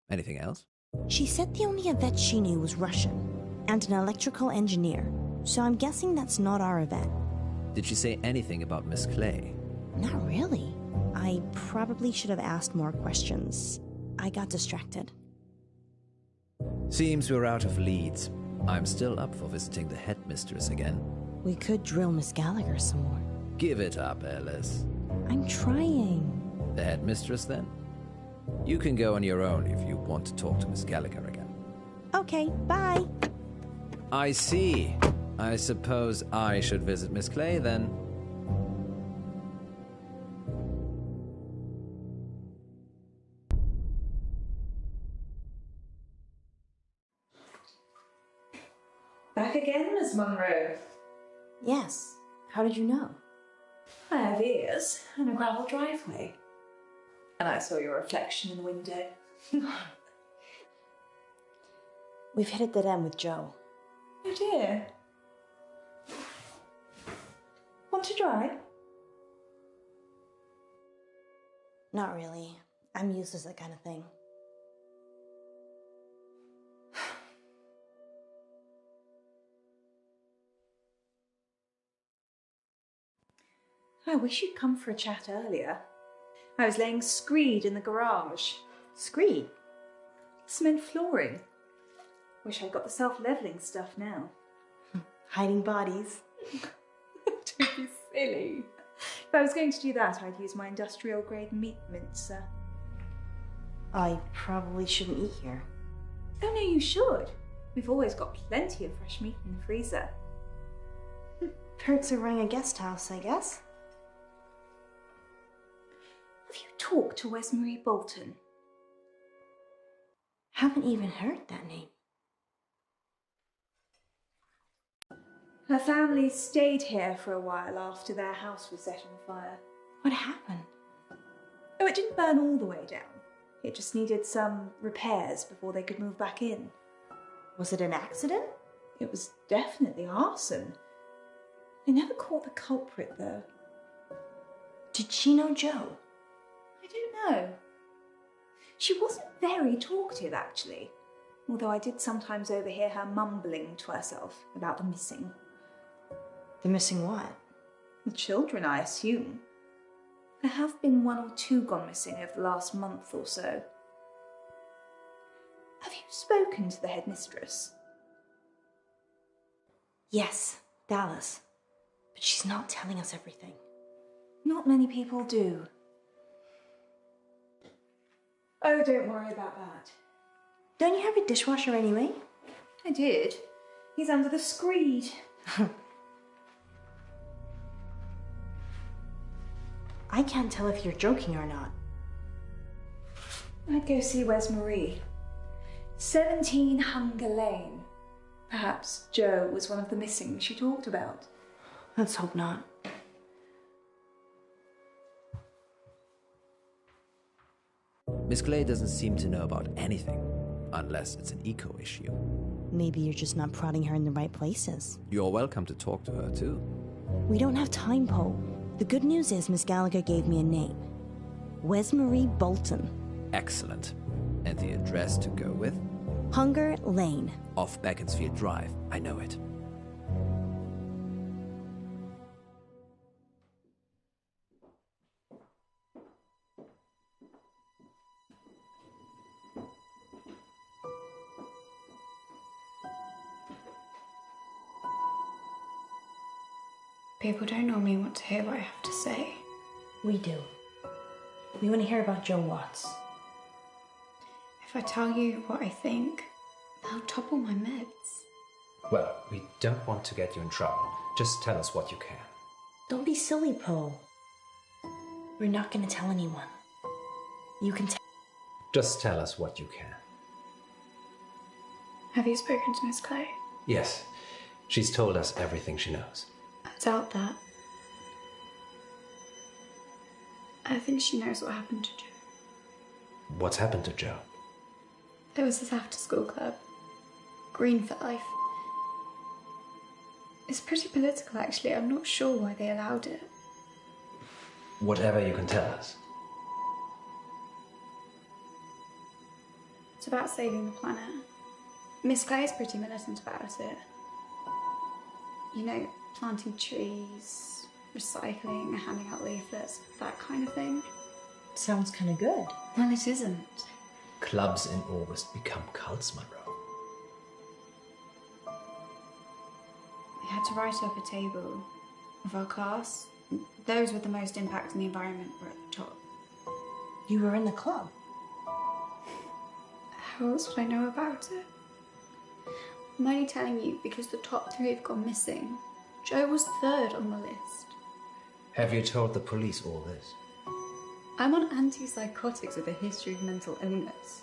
Anything else? She said the only Yvette she knew was Russian, and an electrical engineer, so I'm guessing that's not our Yvette. Did she say anything about Miss Clay? Not really. I probably should have asked more questions. I got distracted. Seems we're out of leads. I'm still up for visiting the headmistress again. We could drill Miss Gallagher some more. Give it up, Alice. I'm trying. The headmistress, then? You can go on your own if you want to talk to Miss Gallagher again. Okay, bye. I see. I suppose I should visit Miss Clay, then. Back again, Miss Munro. Yes. How did you know? I have ears and a gravel driveway. And I saw your reflection in the window. We've hit a dead end with Joe. Oh dear. Want to drive? Not really. I'm used to that kind of thing. I wish you'd come for a chat earlier. I was laying screed in the garage. Screed? Cement flooring. Wish I'd got the self-levelling stuff now. Hiding bodies. Don't be silly. If I was going to do that, I'd use my industrial-grade meat mincer. I probably shouldn't eat here. Oh no, you should. We've always got plenty of fresh meat in the freezer. Perks of running a guest house, I guess. Have you talked to Wesmarie Bolton? Haven't even heard that name. Her family stayed here for a while after their house was set on fire. What happened? Oh, it didn't burn all the way down. It just needed some repairs before they could move back in. Was it an accident? It was definitely arson. They never caught the culprit, though. Did she know Joe? I don't know. She wasn't very talkative, actually, although I did sometimes overhear her mumbling to herself about the missing. The missing what? The children, I assume. There have been 1 or 2 gone missing over the last month or so. Have you spoken to the headmistress? Yes, Dallas. But she's not telling us everything. Not many people do. Oh, don't worry about that. Don't you have a dishwasher anyway? I did. He's under the screed. I can't tell if you're joking or not. I'd go see Wesmarie. 17 Hunger Lane. Perhaps Joe was one of the missing she talked about. Let's hope not. Miss Clay doesn't seem to know about anything, unless it's an eco issue. Maybe you're just not prodding her in the right places. You're welcome to talk to her, too. We don't have time, Poe. The good news is Miss Gallagher gave me a name. Wesmarie Bolton. Excellent. And the address to go with? Hunger Lane. Off Beaconsfield Drive. I know it. People don't normally want to hear what I have to say. We do. We want to hear about Joe Watts. If I tell you what I think, they'll topple my meds. Well, we don't want to get you in trouble. Just tell us what you can. Don't be silly, Poe. We're not going to tell anyone. You can tell. Just tell us what you can. Have you spoken to Miss Clay? Yes, she's told us everything she knows. I doubt that. I think she knows what happened to Joe. What's happened to Joe? There was this after-school club. Green for Life. It's pretty political, actually. I'm not sure why they allowed it. Whatever you can tell us. It's about saving the planet. Miss Clay is pretty militant about it. You know, planting trees, recycling, handing out leaflets, that kind of thing. Sounds kind of good. Well, it isn't. Clubs in August become cults, Munro. We had to write up a table of our class. Those with the most impact on the environment were at the top. You were in the club. How else would I know about it? I'm only telling you because the top 3 have gone missing. Joe was 3rd on the list. Have you told the police all this? I'm on antipsychotics with a history of mental illness.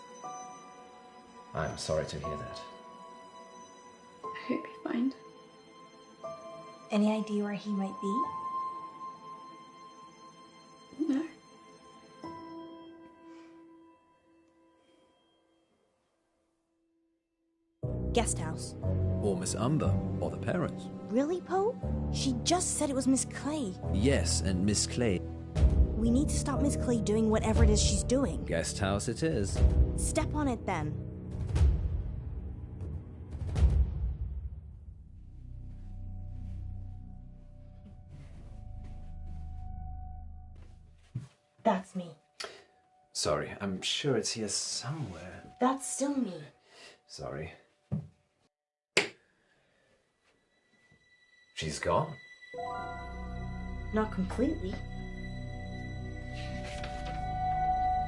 I'm sorry to hear that. I hope you find. Any idea where he might be? No. Guest house. Or Miss Umber, or the parents. Really, Poe? She just said it was Miss Clay. Yes, and Miss Clay. We need to stop Miss Clay doing whatever it is she's doing. Guest house it is. Step on it then. That's me. Sorry, I'm sure it's here somewhere. That's still me. Sorry. She's gone? Not completely.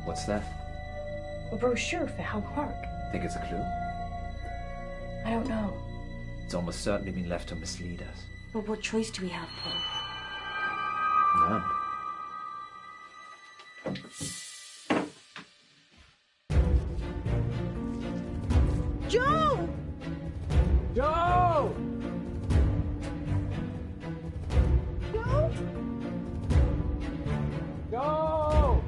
What's that? A brochure for Howe Park. Think it's a clue? I don't know. It's almost certainly been left to mislead us. But what choice do we have, Poe? None. Joe! Joe! Joe? Joe!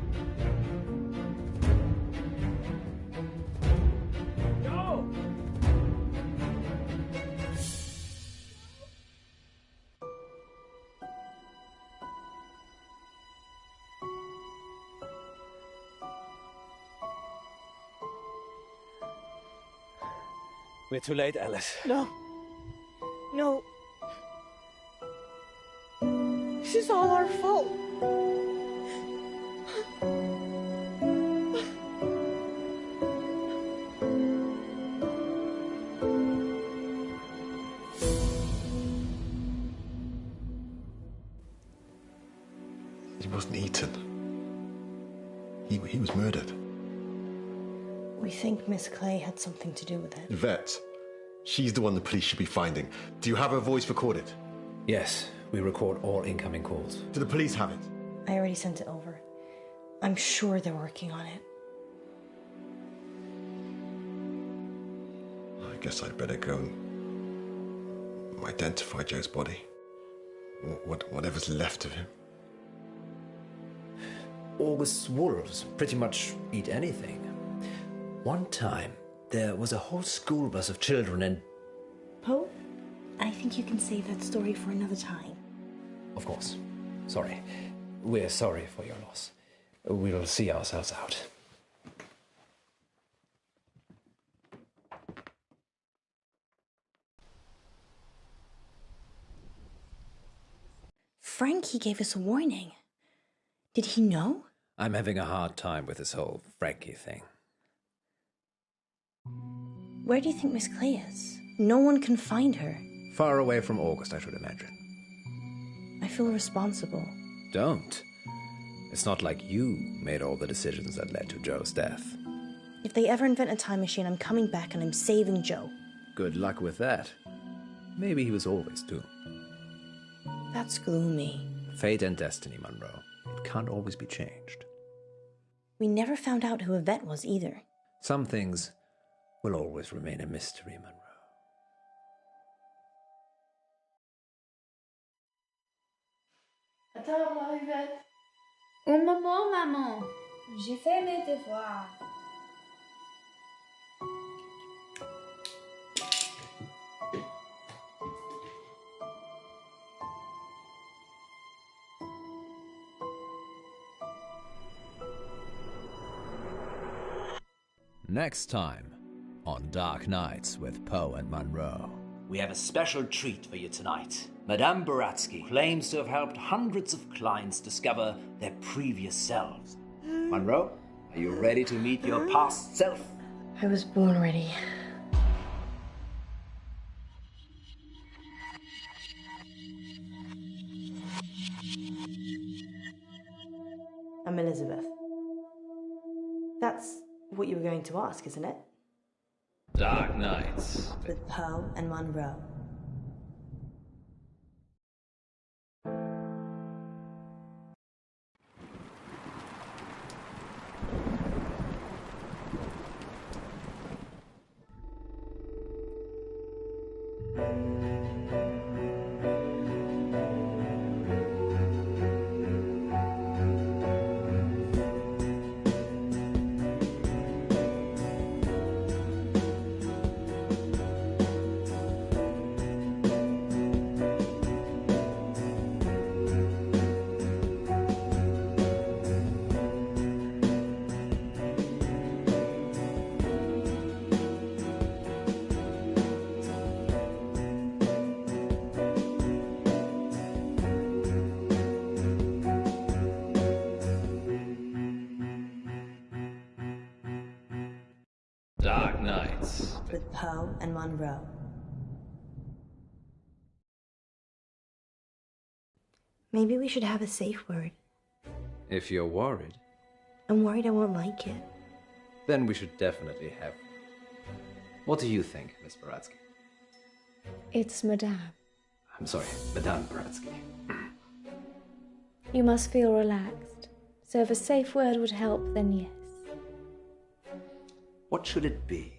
Joe! We're too late, Alice. No. No. This is all our fault. He wasn't eaten. He was murdered. We think Miss Clay had something to do with it. Vet. She's the one the police should be finding. Do you have her voice recorded? Yes, we record all incoming calls. Do the police have it? I already sent it over. I'm sure they're working on it. I guess I'd better go and identify Joe's body. Whatever's left of him. August's wolves pretty much eat anything. One time, there was a whole school bus of children and... Poe, I think you can save that story for another time. Of course. Sorry. We're sorry for your loss. We'll see ourselves out. Frankie gave us a warning. Did he know? I'm having a hard time with this whole Frankie thing. Where do you think Miss Clay is? No one can find her. Far away from August, I should imagine. I feel responsible. Don't. It's not like you made all the decisions that led to Joe's death. If they ever invent a time machine, I'm coming back and I'm saving Joe. Good luck with that. Maybe he was always doomed. That's gloomy. Fate and destiny, Munro. It can't always be changed. We never found out who Yvette was either. Some things will always remain a mystery, Munro. À table, Yvette. Un moment, maman. J'ai fait mes devoirs. Next time on Dark Nights with Poe and Munro. We have a special treat for you tonight. Madame Baratsky claims to have helped hundreds of clients discover their previous selves. Munro, are you ready to meet your past self? I was born ready. I'm Elizabeth. That's what you were going to ask, isn't it? Dark Nights. With Poe and Munro. Dark Nights. With Poe and Munro. Maybe we should have a safe word. If you're worried. I'm worried I won't like it. Then we should definitely have. What do you think, Miss Baratsky? It's Madame. I'm sorry, Madame Baratsky. You must feel relaxed. So if a safe word would help, then yes. What should it be?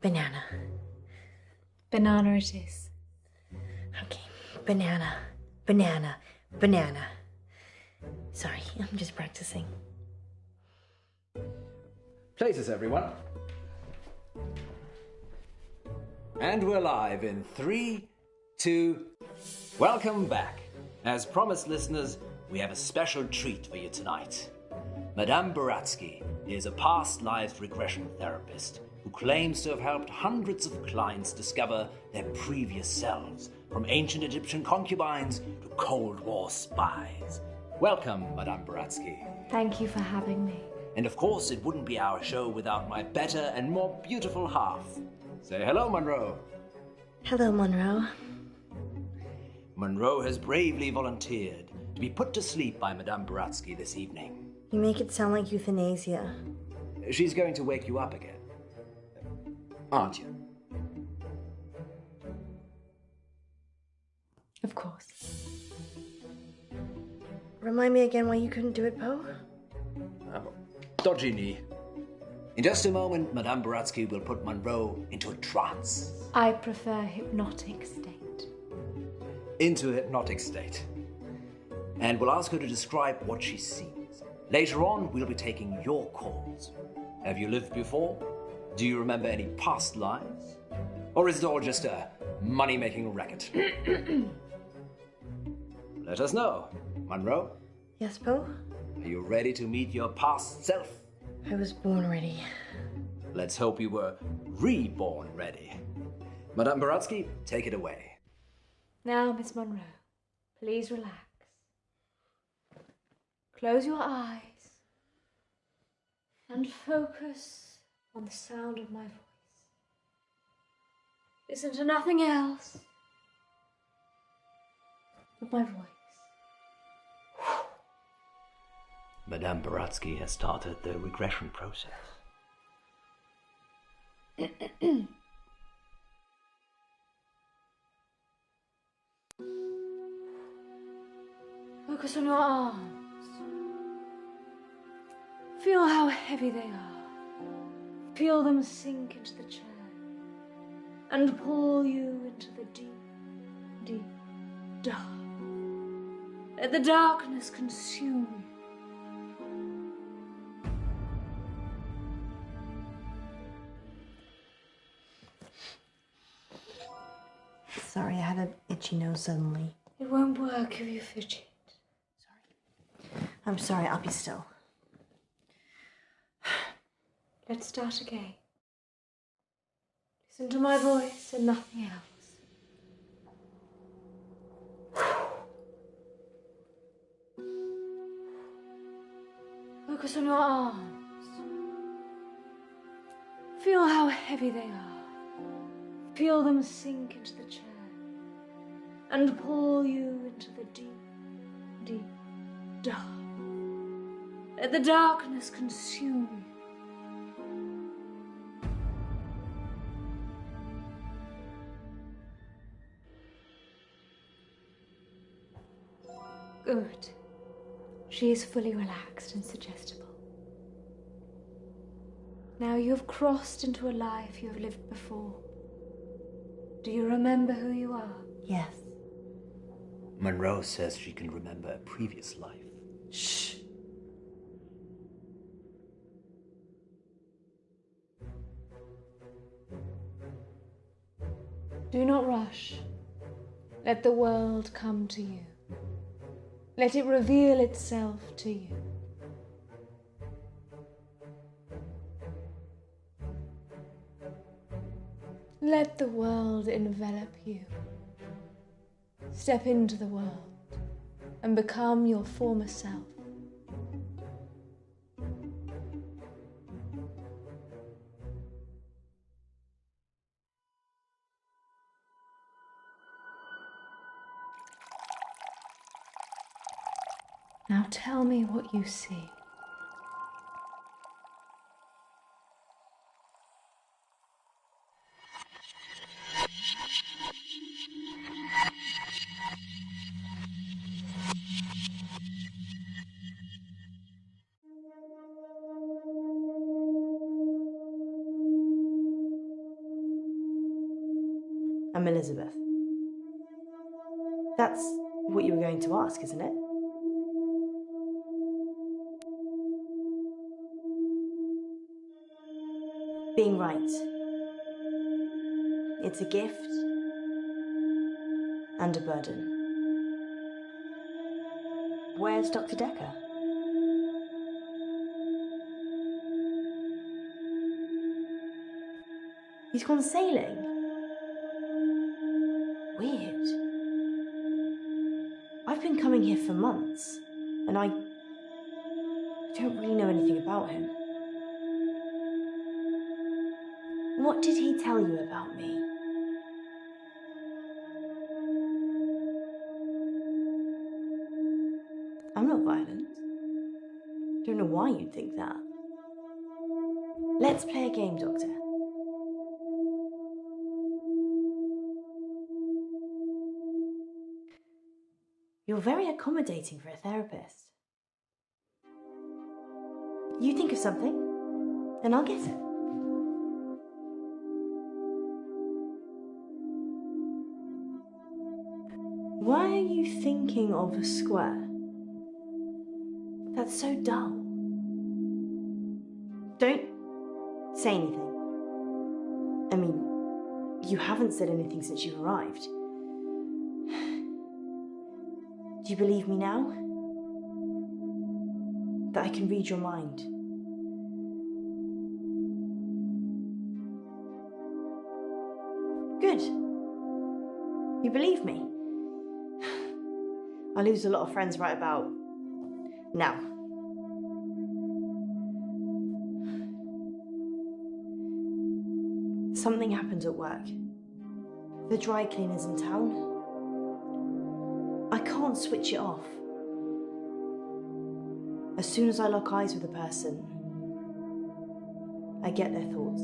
Banana. Banana it is. Okay, banana, banana, banana. Sorry, I'm just practicing. Places, everyone. And we're live in 3, 2... Welcome back. As promised, listeners, we have a special treat for you tonight. Madame Baratsky is a past lives regression therapist who claims to have helped hundreds of clients discover their previous selves, from ancient Egyptian concubines to Cold War spies. Welcome, Madame Baratsky. Thank you for having me. And of course, it wouldn't be our show without my better and more beautiful half. Say hello, Munro. Hello, Munro. Munro has bravely volunteered to be put to sleep by Madame Baratsky this evening. You make it sound like euthanasia. She's going to wake you up again. Aren't you? Of course. Remind me again why you couldn't do it, Poe? Dodgy knee. In just a moment, Madame Baratsky will put Munro into a trance. I prefer hypnotic state. Into a hypnotic state. And we'll ask her to describe what she sees. Later on, we'll be taking your calls. Have you lived before? Do you remember any past lives? Or is it all just a money-making racket? Let us know. Munro? Yes, Poe? Are you ready to meet your past self? I was born ready. Let's hope you were reborn ready. Madame Baratsky, take it away. Now, Miss Munro, please relax. Close your eyes and focus on the sound of my voice. Listen to nothing else but my voice. Madame Baratsky has started the regression process. Focus on your arms. Feel how heavy they are. Feel them sink into the chair and pull you into the deep, deep dark. Let the darkness consume you. Sorry, I had an itchy nose suddenly. It won't work if you fidget. I'm sorry, I'll be still. Let's start again. Listen to my voice and nothing else. Focus on your arms. Feel how heavy they are. Feel them sink into the chair and pull you into the deep, deep dark. Let the darkness consume you. Good. She is fully relaxed and suggestible. Now you have crossed into a life you have lived before. Do you remember who you are? Yes. Munro says she can remember a previous life. Shh. Do not rush. Let the world come to you. Let it reveal itself to you. Let the world envelop you. Step into the world and become your former self. Now tell me what you see. I'm Elizabeth. That's what you were going to ask, isn't it? Being right. It's a gift and a burden. Where's Dr. Decker? He's gone sailing. Weird. I've been coming here for months, and I don't really know anything about him. What did he tell you about me? I'm not violent. Don't know why you'd think that. Let's play a game, Doctor. You're very accommodating for a therapist. You think of something, and I'll get it. Why are you thinking of a square? That's so dull. Don't say anything. I mean, you haven't said anything since you've arrived. Do you believe me now? That I can read your mind? Good. You believe me? I lose a lot of friends right about now. Something happened at work. The dry cleaner's in town. I can't switch it off. As soon as I lock eyes with a person, I get their thoughts.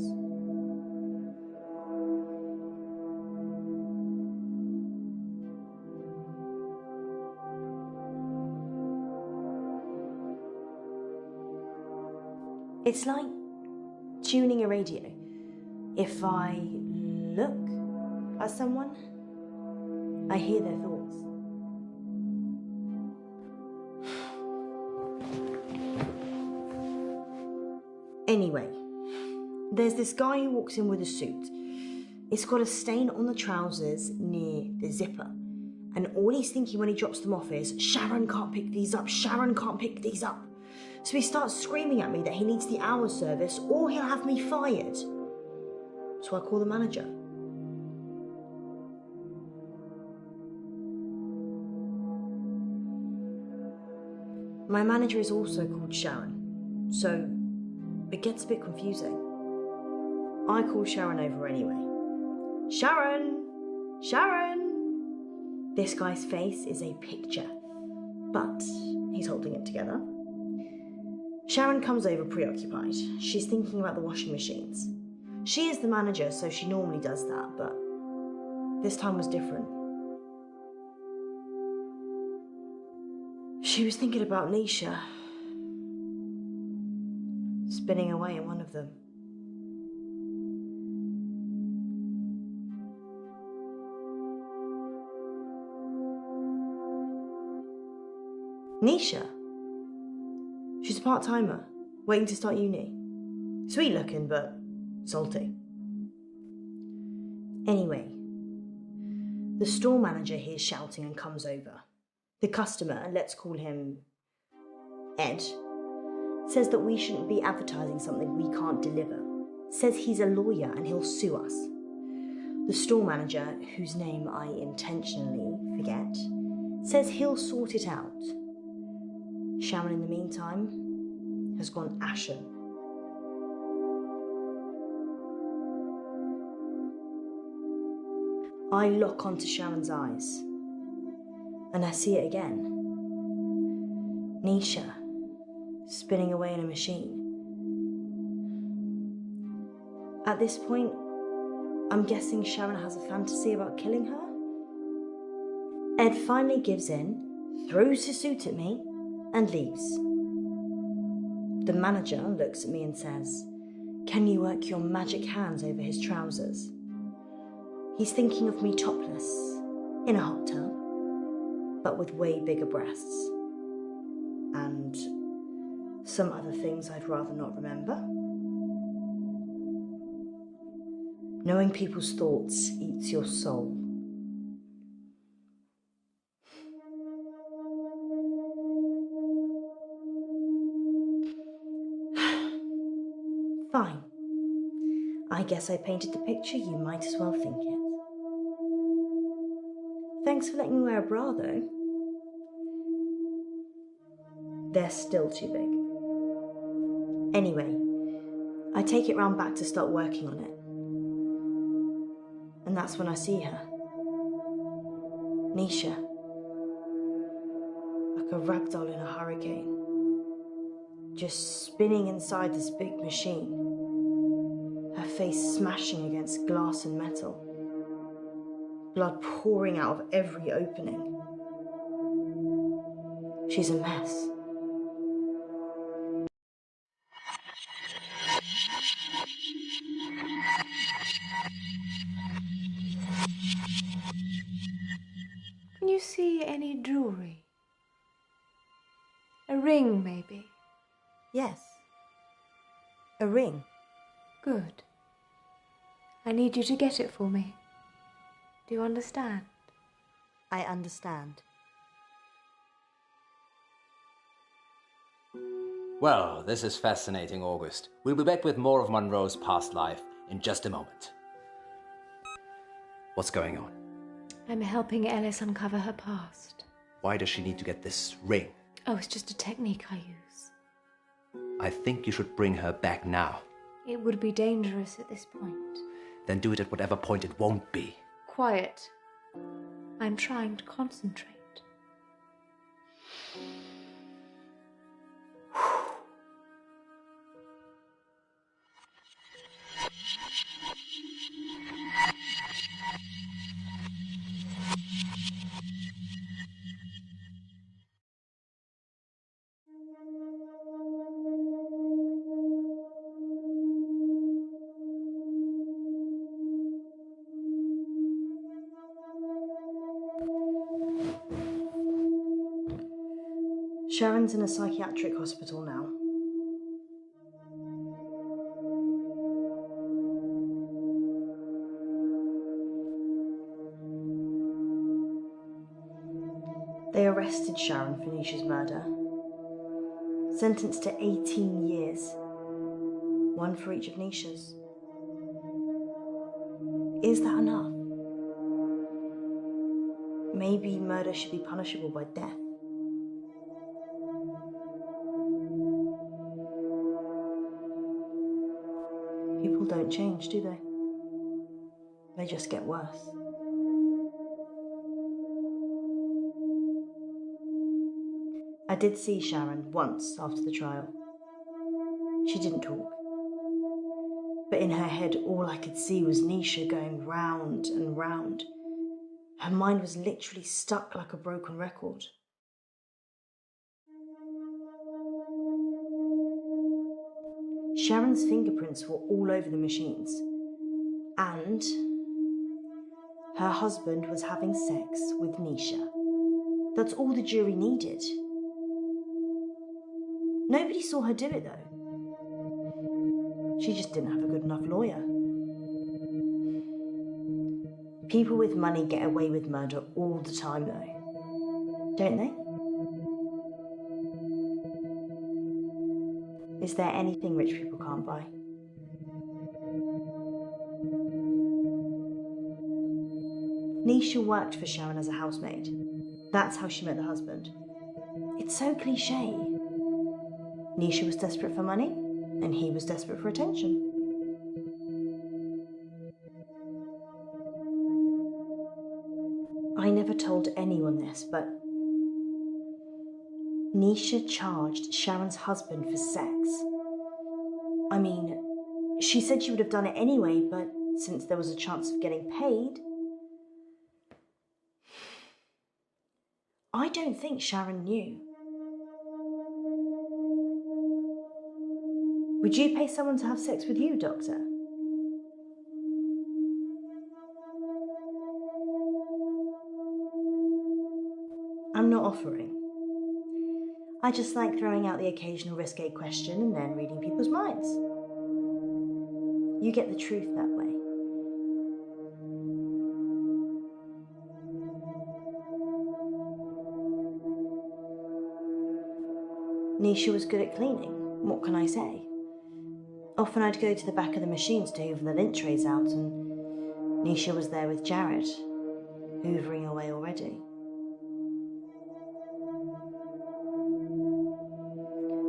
It's like tuning a radio. If I look at someone, I hear their thoughts. Anyway, there's this guy who walks in with a suit. It's got a stain on the trousers near the zipper. And all he's thinking when he drops them off is, Sharon can't pick these up, Sharon can't pick these up. So he starts screaming at me that he needs the hour service or he'll have me fired. So I call the manager. My manager is also called Sharon, so it gets a bit confusing. I call Sharon over anyway. Sharon! Sharon! This guy's face is a picture, but he's holding it together. Sharon comes over preoccupied. She's thinking about the washing machines. She is the manager, so she normally does that, but this time was different. She was thinking about Nisha, spinning away in one of them. Nisha? She's a part-timer, waiting to start uni. Sweet looking, but salty. Anyway, the store manager hears shouting and comes over. The customer, let's call him Ed, says that we shouldn't be advertising something we can't deliver. Says he's a lawyer and he'll sue us. The store manager, whose name I intentionally forget, says he'll sort it out. Sharon, in the meantime, has gone ashen. I lock onto Sharon's eyes, and I see it again. Nisha, spinning away in a machine. At this point, I'm guessing Sharon has a fantasy about killing her. Ed finally gives in, throws his suit at me, and leaves. The manager looks at me and says, "Can you work your magic hands over his trousers?" He's thinking of me topless, in a hot tub, but with way bigger breasts. And some other things I'd rather not remember. Knowing people's thoughts eats your soul. Fine. I guess I painted the picture, you might as well think it. Thanks for letting me wear a bra, though. They're still too big. Anyway, I take it round back to start working on it. And that's when I see her. Nisha. Like a ragdoll in a hurricane. Just spinning inside this big machine. Her face smashing against glass and metal. Blood pouring out of every opening. She's a mess. Can you see any jewellery? A ring, maybe? Yes. A ring. Good. I need you to get it for me. Do you understand? I understand. Well, this is fascinating, August. We'll be back with more of Munro's past life in just a moment. What's going on? I'm helping Ellis uncover her past. Why does she need to get this ring? Oh, it's just a technique I use. I think you should bring her back now. It would be dangerous at this point. Then do it at whatever point it won't be. Quiet. I'm trying to concentrate. Sharon's in a psychiatric hospital now. They arrested Sharon for Nisha's murder. Sentenced to 18 years. One for each of Nisha's. Is that enough? Maybe murder should be punishable by death. People don't change, do they? They just get worse. I did see Sharon once after the trial. She didn't talk. But in her head, all I could see was Nisha going round and round. Her mind was literally stuck like a broken record. Sharon's fingerprints were all over the machines. And her husband was having sex with Nisha. That's all the jury needed. Nobody saw her do it, though. She just didn't have a good enough lawyer. People with money get away with murder all the time, though. Don't they? Is there anything rich people can't buy? Nisha worked for Sharon as a housemaid. That's how she met the husband. It's so cliché. Nisha was desperate for money, and he was desperate for attention. I never told anyone this, but Nisha charged Sharon's husband for sex. I mean, she said she would have done it anyway, but since there was a chance of getting paid... I don't think Sharon knew. Would you pay someone to have sex with you, Doctor? I'm not offering. I just like throwing out the occasional risque question and then reading people's minds. You get the truth that way. Nisha was good at cleaning. What can I say? Often I'd go to the back of the machines to hoover the lint trays out, and Nisha was there with Jared, hoovering away already.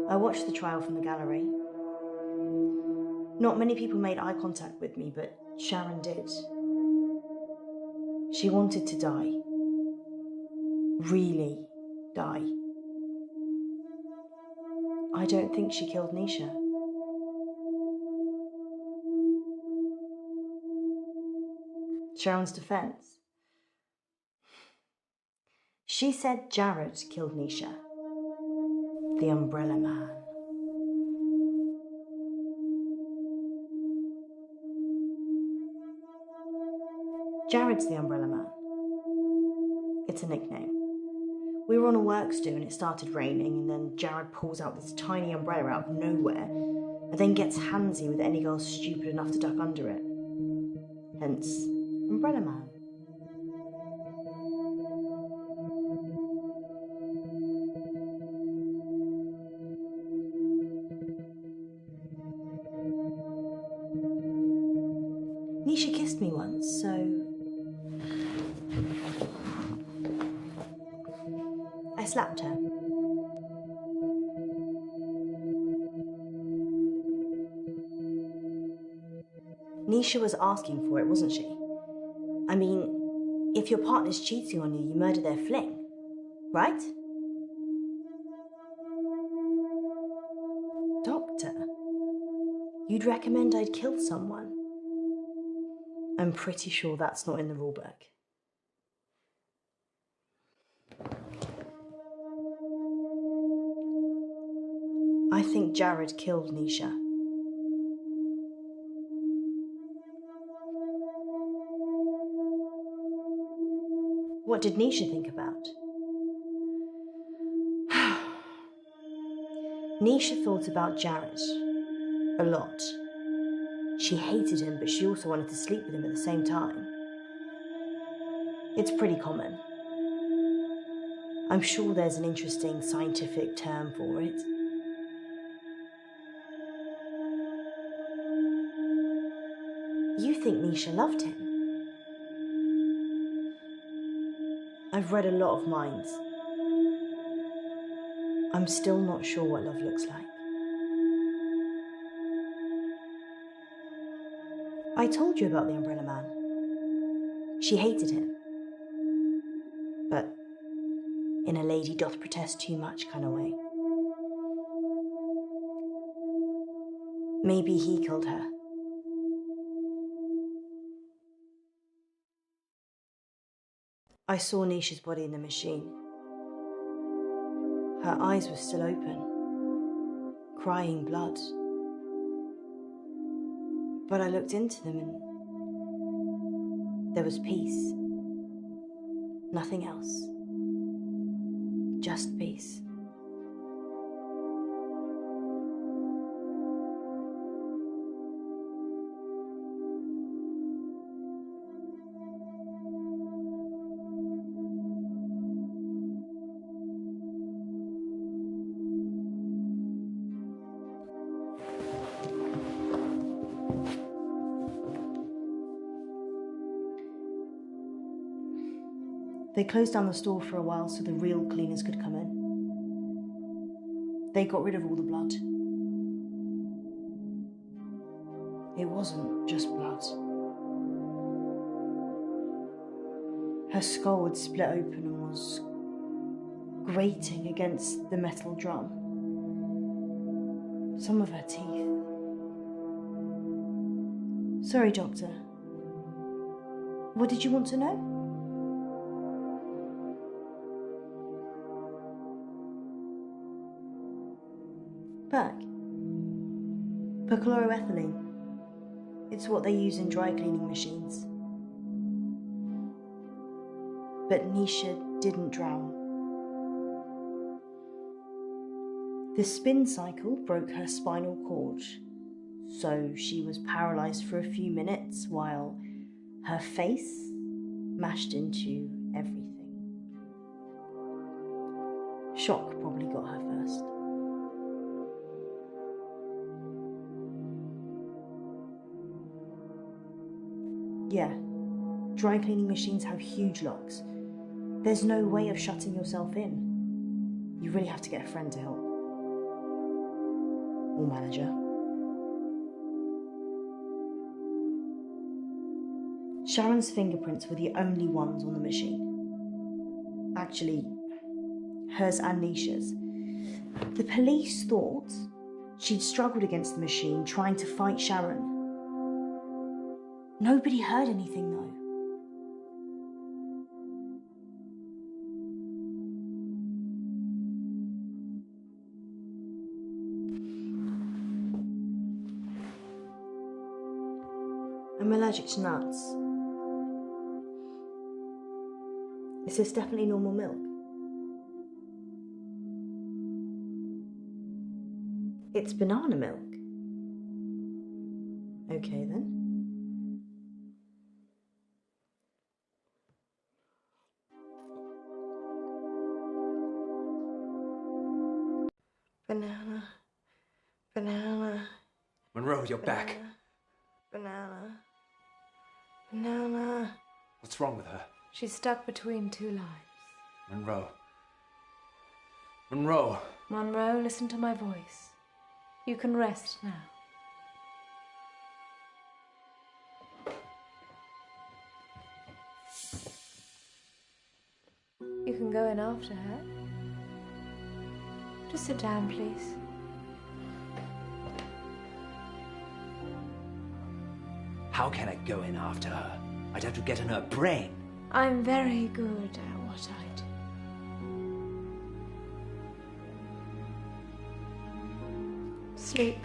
I watched the trial from the gallery. Not many people made eye contact with me, but Sharon did. She wanted to die. Really die. I don't think she killed Nisha. Sharon's defense. She said Jared killed Nisha. The Umbrella Man. Jared's the Umbrella Man. It's a nickname. We were on a works do and it started raining, and then Jared pulls out this tiny umbrella out of nowhere and then gets handsy with any girl stupid enough to duck under it. Hence, Umbrella Man. Nisha kissed me once, so... I slapped her. Nisha was asking for it, wasn't she? I mean, if your partner's cheating on you, you murder their fling, right? Doctor, you'd recommend I'd kill someone? I'm pretty sure that's not in the rulebook. I think Jared killed Nisha. What did Nisha think about? Nisha thought about Jared a lot. She hated him, but she also wanted to sleep with him at the same time. It's pretty common. I'm sure there's an interesting scientific term for it. You think Nisha loved him? I've read a lot of minds. I'm still not sure what love looks like. I told you about the Umbrella Man. She hated him. But in a lady doth protest too much kind of way. Maybe he killed her. I saw Nisha's body in the machine. Her eyes were still open, crying blood. But I looked into them and there was peace. Nothing else. Just peace. They closed down the store for a while so the real cleaners could come in. They got rid of all the blood. It wasn't just blood. Her skull had split open and was grating against the metal drum. Some of her teeth. Sorry, Doctor. What did you want to know? Berg. Perchloroethylene. It's what they use in dry cleaning machines. But Nisha didn't drown. The spin cycle broke her spinal cord, so she was paralysed for a few minutes while her face mashed into everything. Shock probably got her first. Yeah, dry cleaning machines have huge locks. There's no way of shutting yourself in. You really have to get a friend to help. Or manager. Sharon's fingerprints were the only ones on the machine. Actually, hers and Nisha's. The police thought she'd struggled against the machine trying to fight Sharon. Nobody heard anything though. I'm allergic to nuts. Is this definitely normal milk? It's banana milk. Okay then. Banana. Banana. Munro, you're back. Banana. Banana. What's wrong with her? She's stuck between two lives. Munro. Munro. Munro, listen to my voice. You can rest now. You can go in after her. Just sit down, please. How can I go in after her? I'd have to get in her brain. I'm very good at what I do. Sleep.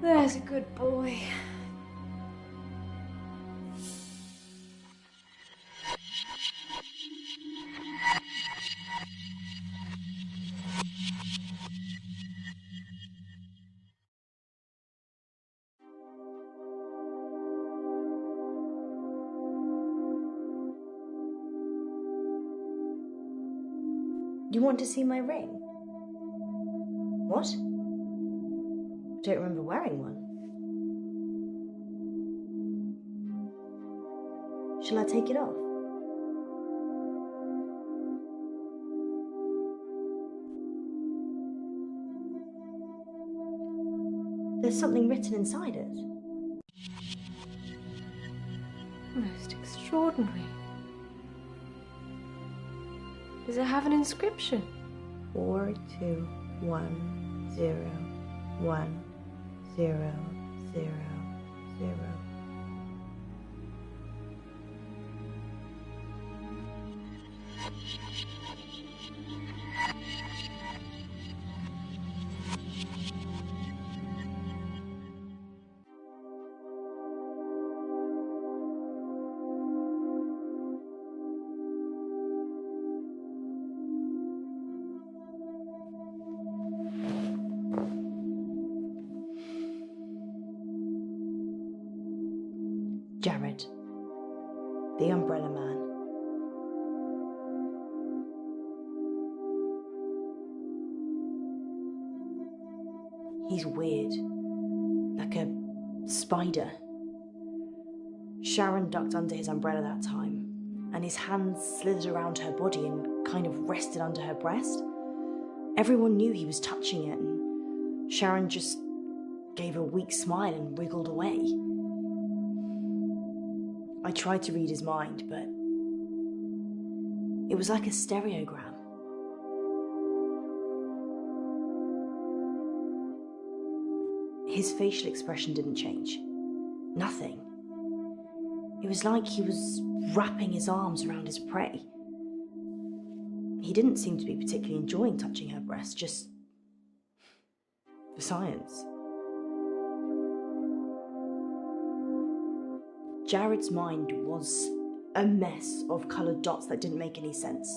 There's a good boy. You want to see my ring? What? I don't remember wearing one. Shall I take it off? There's something written inside it. Most extraordinary. Does it have an inscription? 421010000. Jared, the Umbrella Man. He's weird, like a spider. Sharon ducked under his umbrella that time, and his hands slithered around her body and kind of rested under her breast. Everyone knew he was touching it, and Sharon just gave a weak smile and wriggled away. I tried to read his mind, but it was like a stereogram. His facial expression didn't change. Nothing. It was like he was wrapping his arms around his prey. He didn't seem to be particularly enjoying touching her breast, just for science. Jared's mind was a mess of coloured dots that didn't make any sense.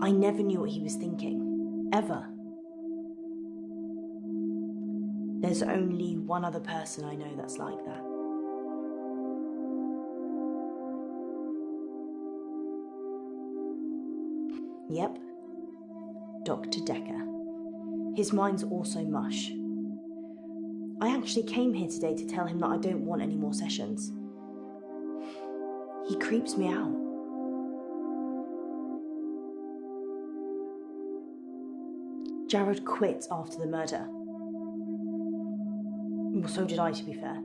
I never knew what he was thinking, ever. There's only one other person I know that's like that. Yep, Dr. Decker. His mind's also mush. I actually came here today to tell him that I don't want any more sessions. He creeps me out. Jared quit after the murder. Well, so did I, to be fair.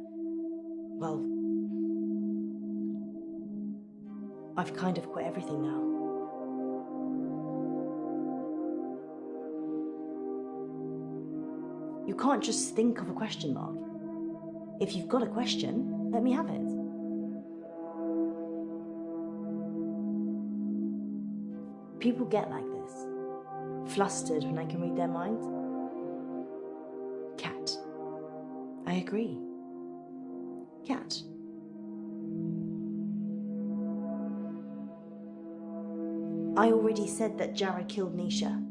Well, I've kind of quit everything now. You can't just think of a question mark. If you've got a question, let me have it. People get like this, flustered when I can read their minds. Cat. I agree. Cat. I already said that Jared killed Nisha,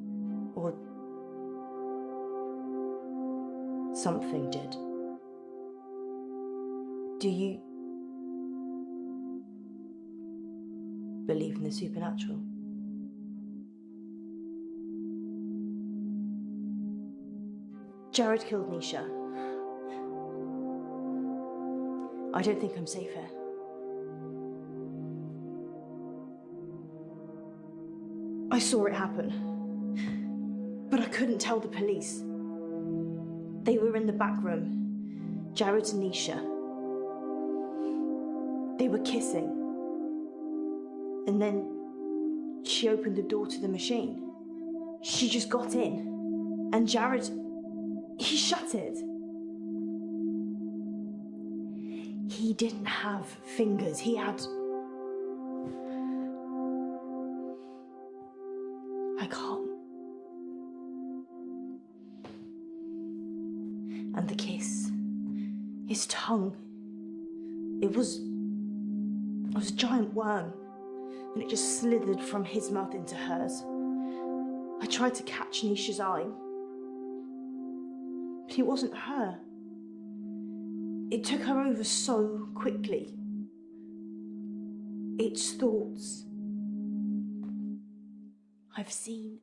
or something did. Do you believe in the supernatural? Jared killed Nisha. I don't think I'm safe here. I saw it happen, but I couldn't tell the police. They were in the back room, Jared and Nisha. They were kissing. And then she opened the door to the machine. She just got in, and Jared, he shut it. He didn't have fingers, he had... I can't. And the kiss, his tongue, it was a giant worm, and it just slithered from his mouth into hers. I tried to catch Nisha's eye, but it wasn't her. It took her over so quickly. It's thoughts I've seen.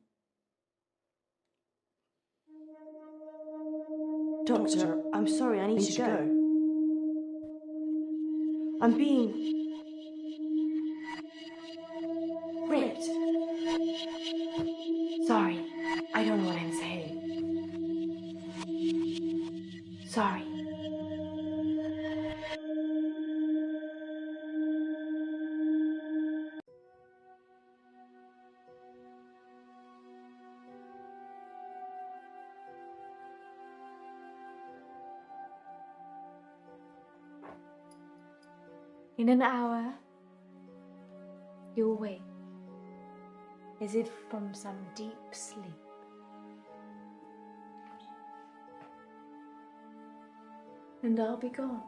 Doctor, I'm sorry, I need to go. I'm being ripped. Sorry, I don't know what I'm saying. Sorry. In an hour, you'll wake, as if from some deep sleep. And I'll be gone.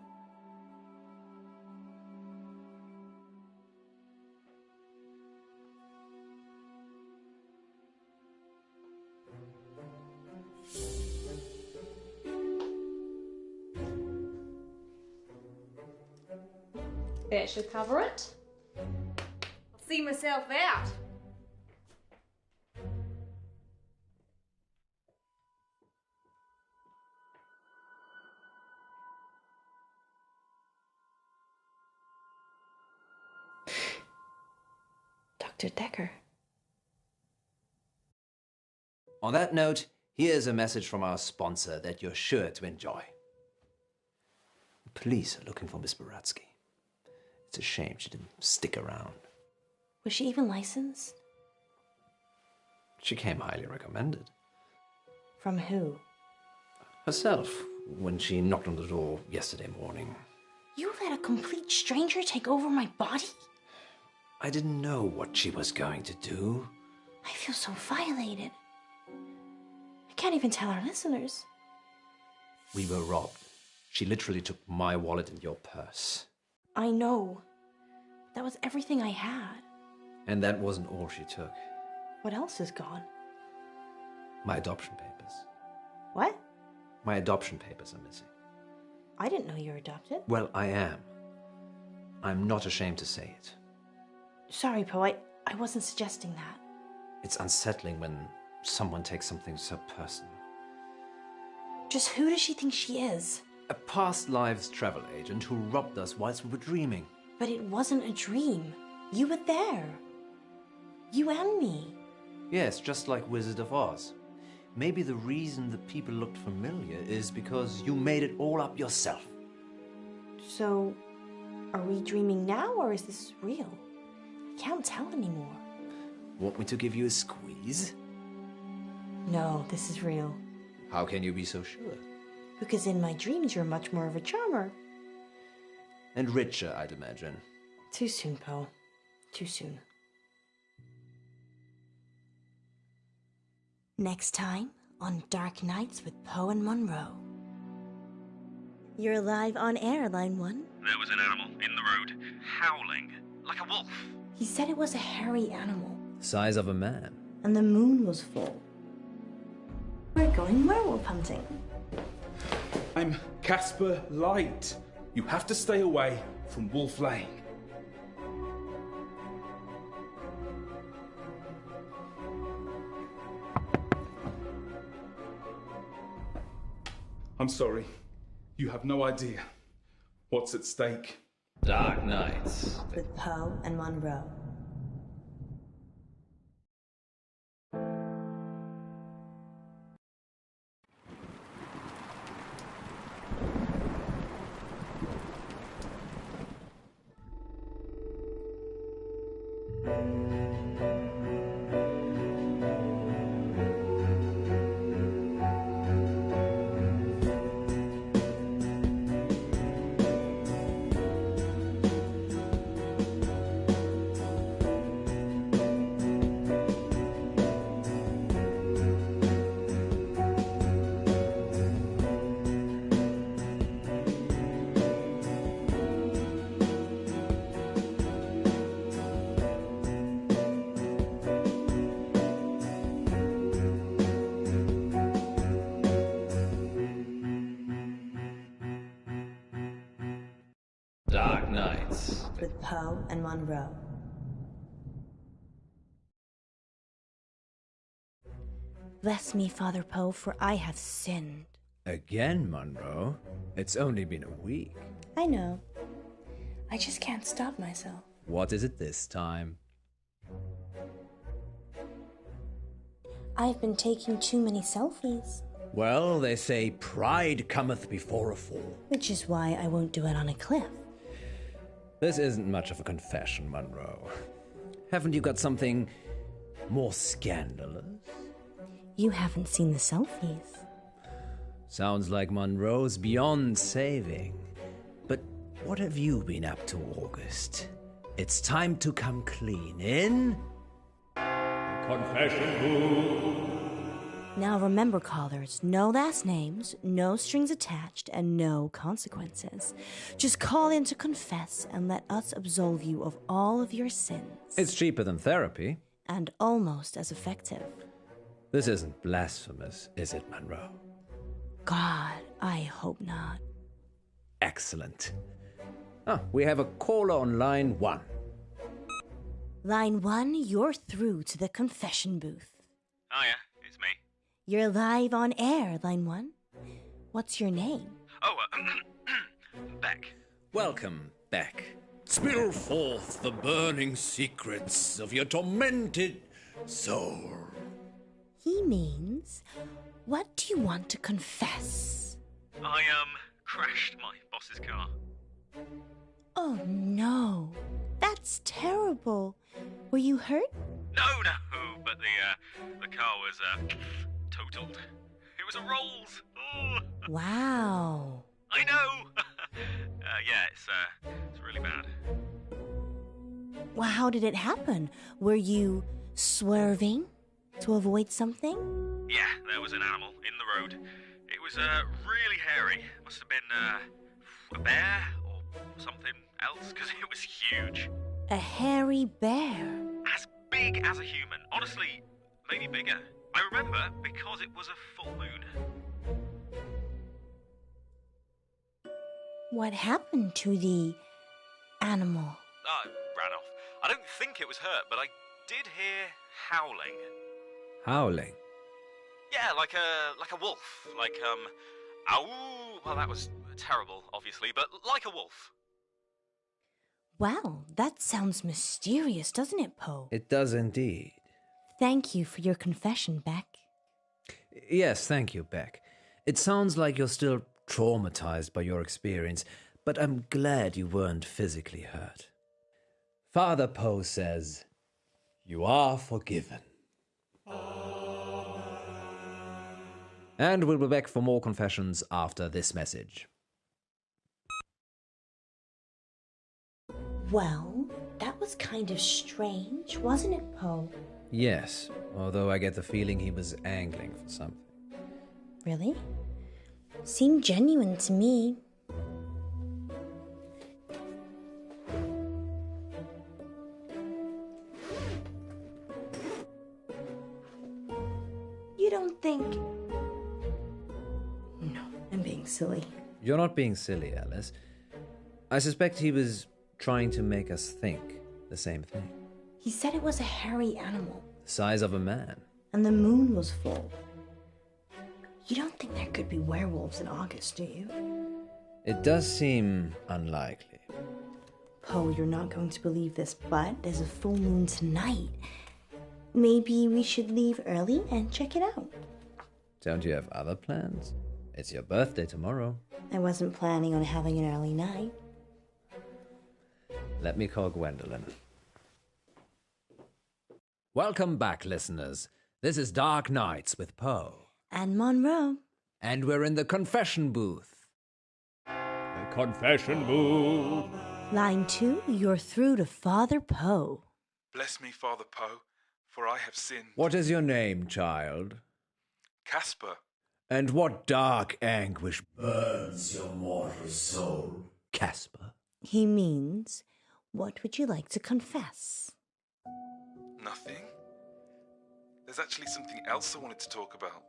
That should cover it. I'll see myself out. Dr. Decker. On that note, here's a message from our sponsor that you're sure to enjoy. Police are looking for Miss Baratsky. It's a shame she didn't stick around. Was she even licensed? She came highly recommended. From who? Herself, when she knocked on the door yesterday morning. You let a complete stranger take over my body? I didn't know what she was going to do. I feel so violated. I can't even tell our listeners. We were robbed. She literally took my wallet and your purse. I know. That was everything I had. And that wasn't all she took. What else is gone? My adoption papers. What? My adoption papers are missing. I didn't know you were adopted. Well, I am. I'm not ashamed to say it. Sorry, Poe. I wasn't suggesting that. It's unsettling when someone takes something so personal. Just who does she think she is? A past lives travel agent who robbed us whilst we were dreaming. But it wasn't a dream. You were there. You and me. Yes, just like Wizard of Oz. Maybe the reason the people looked familiar is because you made it all up yourself. So, are we dreaming now or is this real? I can't tell anymore. Want me to give you a squeeze? No, this is real. How can you be so sure? Because in my dreams you're much more of a charmer. And richer, I'd imagine. Too soon, Poe. Too soon. Next time on Dark Nights with Poe and Munro. You're live on air, Line 1. There was an animal in the road, howling, like a wolf. He said it was a hairy animal. Size of a man. And the moon was full. We're going werewolf hunting. I'm Casper Light. You have to stay away from Wolf Lane. I'm sorry. You have no idea what's at stake. Dark Nights. With Poe and Munro. Dark Nights. With Poe and Munro. Bless me, Father Poe, for I have sinned. Again, Munro? It's only been a week. I know. I just can't stop myself. What is it this time? I've been taking too many selfies. Well, they say pride cometh before a fall. Which is why I won't do it on a cliff. This isn't much of a confession, Munro. Haven't you got something more scandalous? You haven't seen the selfies. Sounds like Munro's beyond saving. But what have you been up to, August? It's time to come clean in... Confession Booth. Now remember, callers, no last names, no strings attached, and no consequences. Just call in to confess and let us absolve you of all of your sins. It's cheaper than therapy. And almost as effective. This isn't blasphemous, is it, Munro? God, I hope not. Excellent. We have a caller on line 1. Line 1, you're through to the confession booth. Hiya, it's me. You're live on air, Line 1. What's your name? Oh, Beck. Welcome, Beck. Spill forth the burning secrets of your tormented soul. He means, what do you want to confess? I, crashed my boss's car. Oh no, that's terrible. Were you hurt? No, but the car was totaled. It was a Rolls. Oh. Wow. I know. Yeah, it's really bad. Well, how did it happen? Were you swerving to avoid something? Yeah, there was an animal in the road. It was really hairy. Must have been a bear or something else, because it was huge. A hairy bear? As big as a human. Honestly, maybe bigger. I remember because it was a full moon. What happened to the animal? It ran off. I don't think it was hurt, but I did hear howling. Howling? Yeah, like a wolf. Like, ow. Well, that was terrible, obviously, but like a wolf. Wow, that sounds mysterious, doesn't it, Poe? It does indeed. Thank you for your confession, Beck. Yes, thank you, Beck. It sounds like you're still traumatized by your experience, but I'm glad you weren't physically hurt. Father Poe says, "You are forgiven." And we'll be back for more confessions after this message. Well, that was kind of strange, wasn't it, Poe? Yes, although I get the feeling he was angling for something. Really? Seemed genuine to me. You don't think... No, I'm being silly. You're not being silly, Alice. I suspect he was trying to make us think the same thing. He said it was a hairy animal. The size of a man. And the moon was full. You don't think there could be werewolves in August, do you? It does seem unlikely. Poe, you're not going to believe this, but there's a full moon tonight. Maybe we should leave early and check it out. Don't you have other plans? It's your birthday tomorrow. I wasn't planning on having an early night. Let me call Gwendolyn. Welcome back, listeners. This is Dark Nights with Poe. And Munro. And we're in the confession booth. The confession booth. Line 2, you're through to Father Poe. Bless me, Father Poe, for I have sinned. What is your name, child? Casper. And what dark anguish burns your mortal soul, Casper? He means, what would you like to confess? Nothing. There's actually something else I wanted to talk about.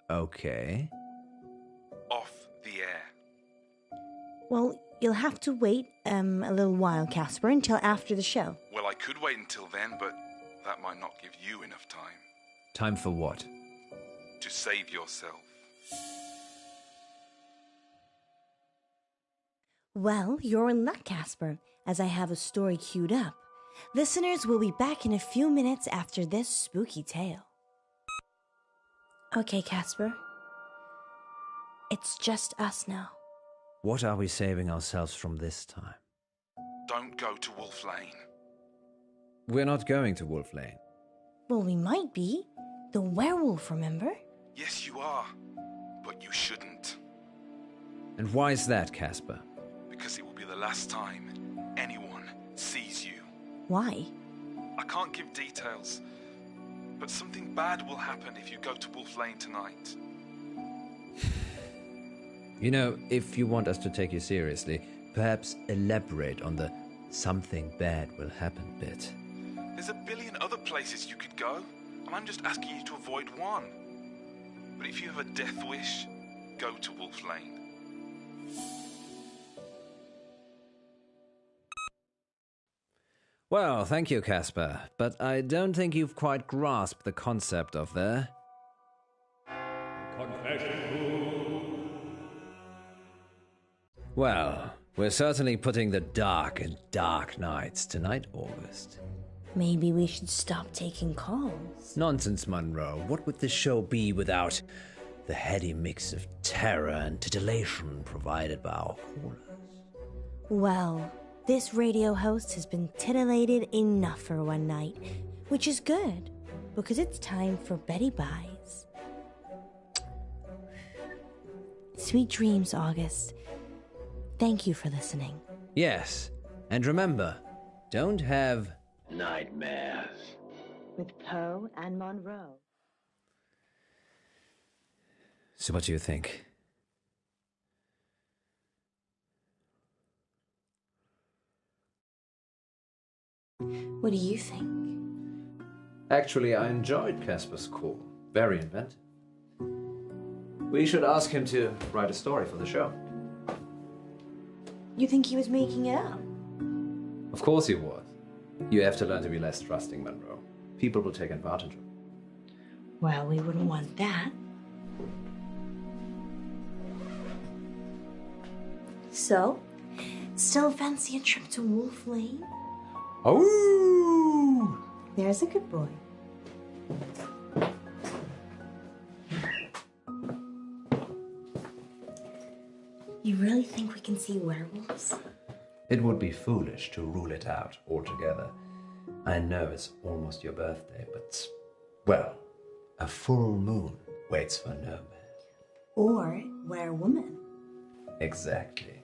Okay. Off the air. Well, you'll have to wait a little while, Casper, until after the show. Well, I could wait until then, but that might not give you enough time. Time for what? To save yourself. Well, you're in luck, Casper, as I have a story queued up. Listeners will be back in a few minutes after this spooky tale. Okay, Casper. It's just us now. What are we saving ourselves from this time? Don't go to Wolf Lane. We're not going to Wolf Lane. Well, we might be. The werewolf, remember? Yes, you are. But you shouldn't. And why is that, Casper? Because it will be the last time anyone sees you. Why? I can't give details, but something bad will happen if you go to Wolf Lane tonight. You know, if you want us to take you seriously, perhaps elaborate on the something bad will happen bit. There's a billion other places you could go, and I'm just asking you to avoid one. But if you have a death wish, go to Wolf Lane. Well, thank you, Casper, but I don't think you've quite grasped the concept of the confession. Well, we're certainly putting the dark in dark nights tonight, August. Maybe we should stop taking calls. Nonsense, Munro. What would this show be without the heady mix of terror and titillation provided by our callers? Well, This radio host has been titillated enough for one night, which is good, because it's time for Betty Buys. Sweet dreams, August. Thank you for listening. Yes, and remember, don't have nightmares. With Poe and Munro. So what do you think? What do you think? Actually, I enjoyed Casper's call. Very inventive. We should ask him to write a story for the show. You think he was making it up? Of course he was. You have to learn to be less trusting, Munro. People will take advantage of it. Well, we wouldn't want that. So, still fancy a trip to Wolf Lane? Oh! There's a good boy. You really think we can see werewolves? It would be foolish to rule it out altogether. I know it's almost your birthday, but, well, a full moon waits for no man. Or werewoman. Exactly.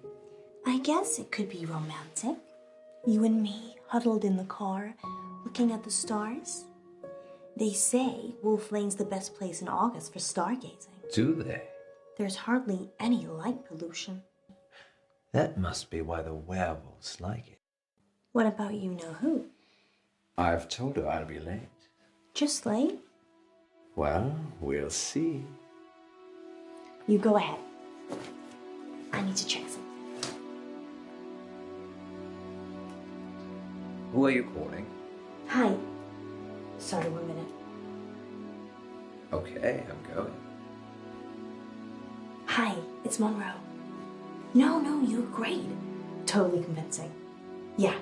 I guess it could be romantic. You and me huddled in the car, looking at the stars. They say Wolf Lane's the best place in August for stargazing. Do they? There's hardly any light pollution. That must be why the werewolves like it. What about you-know-who? I've told her I'll be late. Just late? Well, we'll see. You go ahead. I need to check something. Who are you calling? Hi. Sorry, 1 minute. Okay, I'm going. Hi, it's Munro. No, you're great. Totally convincing. Yeah.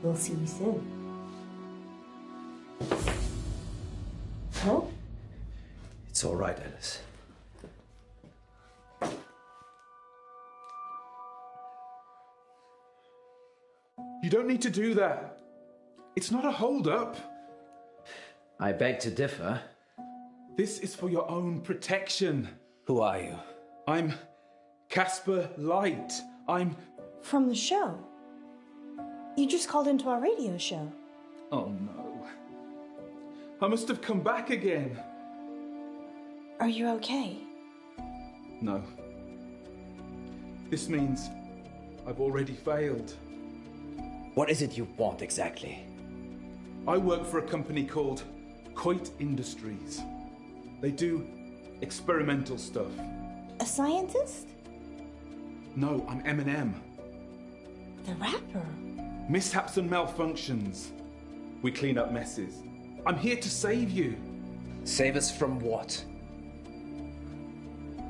We'll see you soon. Oh? It's all right, Alice. You don't need to do that. It's not a hold-up. I beg to differ. This is for your own protection. Who are you? I'm Casper Light. I'm... From the show. You just called into our radio show. Oh no. I must have come back again. Are you okay? No. This means I've already failed. What is it you want exactly? I work for a company called Coit Industries. They do experimental stuff. A scientist? No, I'm Eminem. The rapper? Mishaps and malfunctions. We clean up messes. I'm here to save you. Save us from what?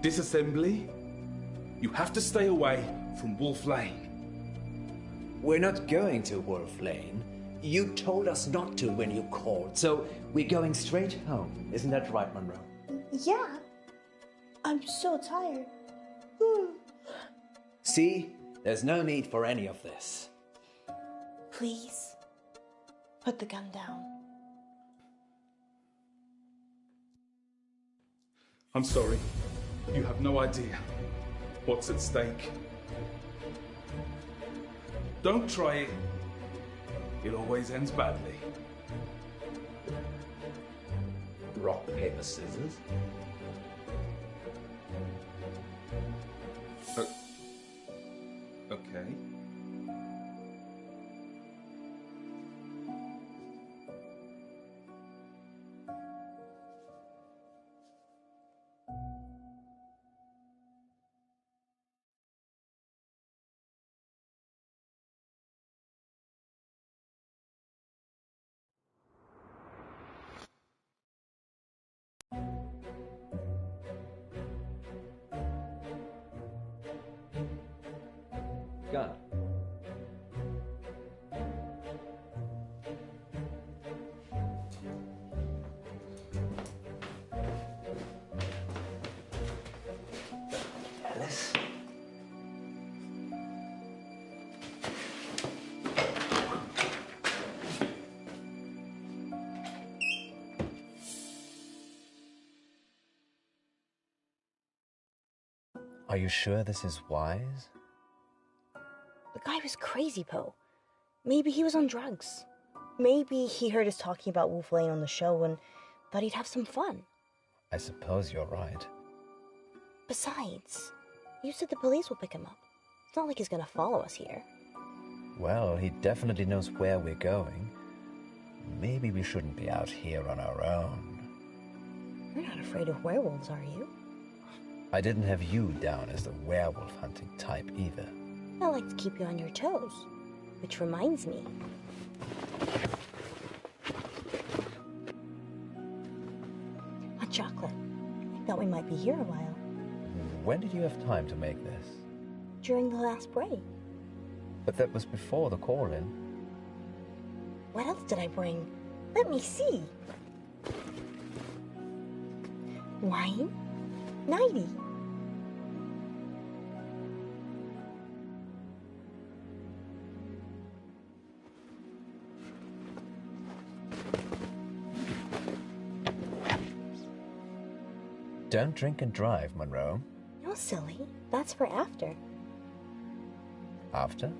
Disassembly? You have to stay away from Wolf Lane. We're not going to Wolf Lane. You told us not to when you called, so we're going straight home. Isn't that right, Munro? Yeah. I'm so tired. See? There's no need for any of this. Please, put the gun down. I'm sorry. You have no idea what's at stake. Don't try it. It always ends badly. Rock, paper, scissors? Okay. Gun. Alice? Are you sure this is wise? The guy was crazy, Poe. Maybe he was on drugs. Maybe he heard us talking about Wolf Lane on the show and thought he'd have some fun. I suppose you're right. Besides, you said the police will pick him up. It's not like he's gonna follow us here. Well, he definitely knows where we're going. Maybe we shouldn't be out here on our own. You're not afraid of werewolves, are you? I didn't have you down as the werewolf hunting type either. I like to keep you on your toes. Which reminds me. Hot chocolate. I thought we might be here a while. When did you have time to make this? During the last break. But that was before the call-in. What else did I bring? Let me see. Wine? Nighty. Don't drink and drive, Munro. No, silly. That's for after. After?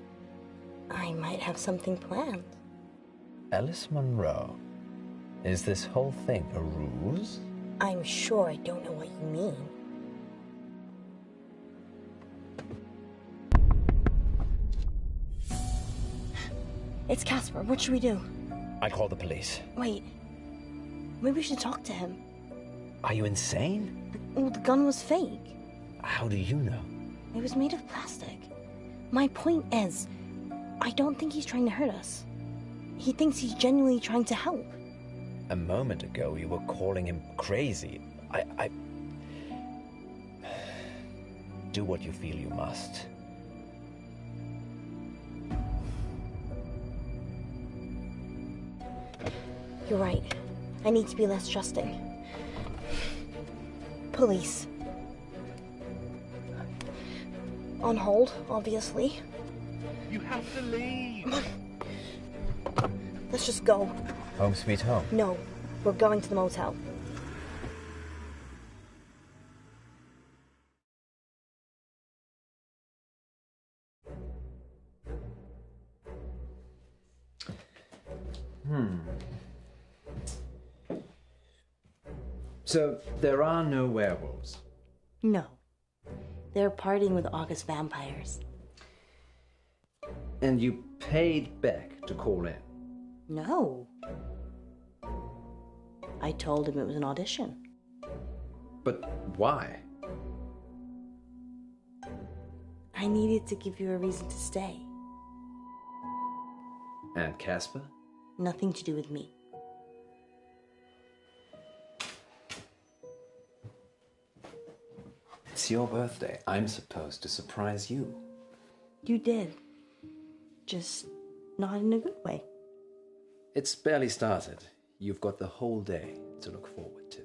I might have something planned. Alice Munro, is this whole thing a ruse? I'm sure I don't know what you mean. It's Casper. What should we do? I call the police. Wait. Maybe we should talk to him. Are you insane? Well, the gun was fake. How do you know? It was made of plastic. My point is, I don't think he's trying to hurt us. He thinks he's genuinely trying to help. A moment ago, you were calling him crazy. I... Do what you feel you must. You're right. I need to be less trusting. Police. On hold, obviously. You have to leave. Let's just go. Home sweet home. No, we're going to the motel. So, there are no werewolves? No. They're partying with August vampires. And you paid Beck to call in? No. I told him it was an audition. But why? I needed to give you a reason to stay. And Casper? Nothing to do with me. It's your birthday. I'm supposed to surprise you. You did. Just not in a good way. It's barely started. You've got the whole day to look forward to.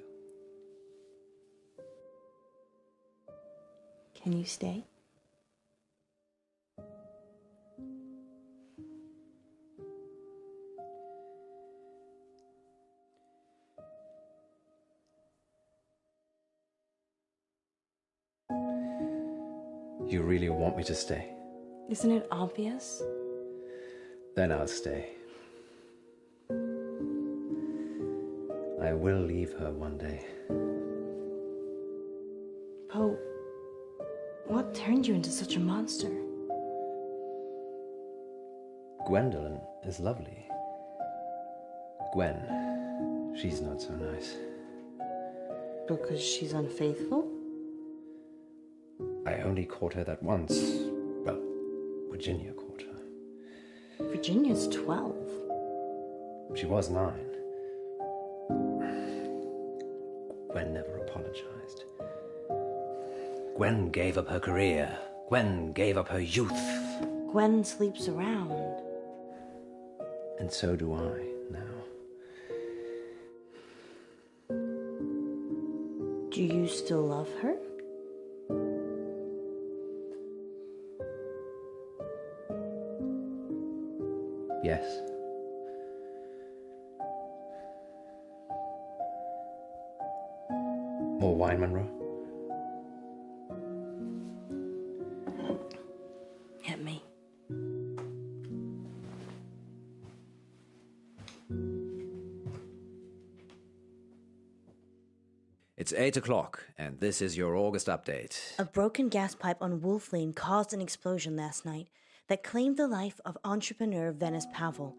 Can you stay? You really want me to stay? Isn't it obvious? Then I'll stay. I will leave her one day. Poe, what turned you into such a monster? Gwendolyn is lovely. Gwen, she's not so nice. Because she's unfaithful? I only caught her that once. Well, Virginia caught her. Virginia's 12. She was 9. Gwen never apologized. Gwen gave up her career. Gwen gave up her youth. Gwen sleeps around. And so do I now. Do you still love her? Yes. More wine, Munro? 8 o'clock, and this is your August update. A broken gas pipe on Wolf Lane caused an explosion last night that claimed the life of entrepreneur Venice Pavel.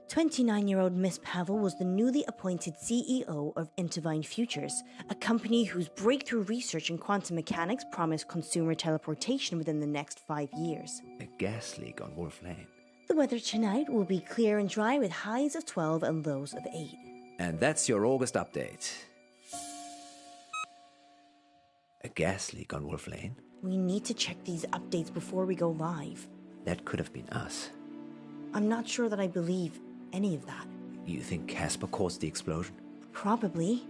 29-year-old Miss Pavel was the newly appointed CEO of Intervine Futures, a company whose breakthrough research in quantum mechanics promised consumer teleportation within the next 5 years. A gas leak on Wolf Lane. The weather tonight will be clear and dry with highs of 12 and lows of 8. And that's your August update. A gas leak on Wolf Lane? We need to check these updates before we go live. That could have been us. I'm not sure that I believe any of that. You think Casper caused the explosion? Probably.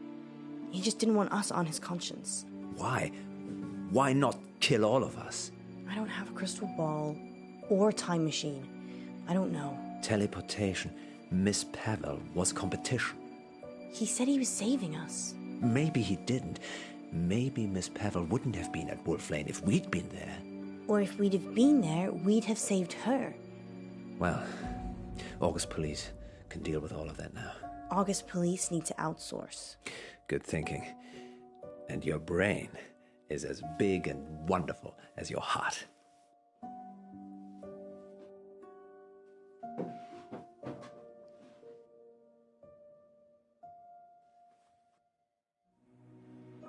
He just didn't want us on his conscience. Why? Why not kill all of us? I don't have a crystal ball or time machine. I don't know. Teleportation. Miss Pavel was competition. He said he was saving us. Maybe he didn't. Maybe Miss Pavel wouldn't have been at Wolf Lane if we'd been there. Or if we'd have been there, we'd have saved her. Well, August police can deal with all of that now. August police need to outsource. Good thinking. And your brain is as big and wonderful as your heart.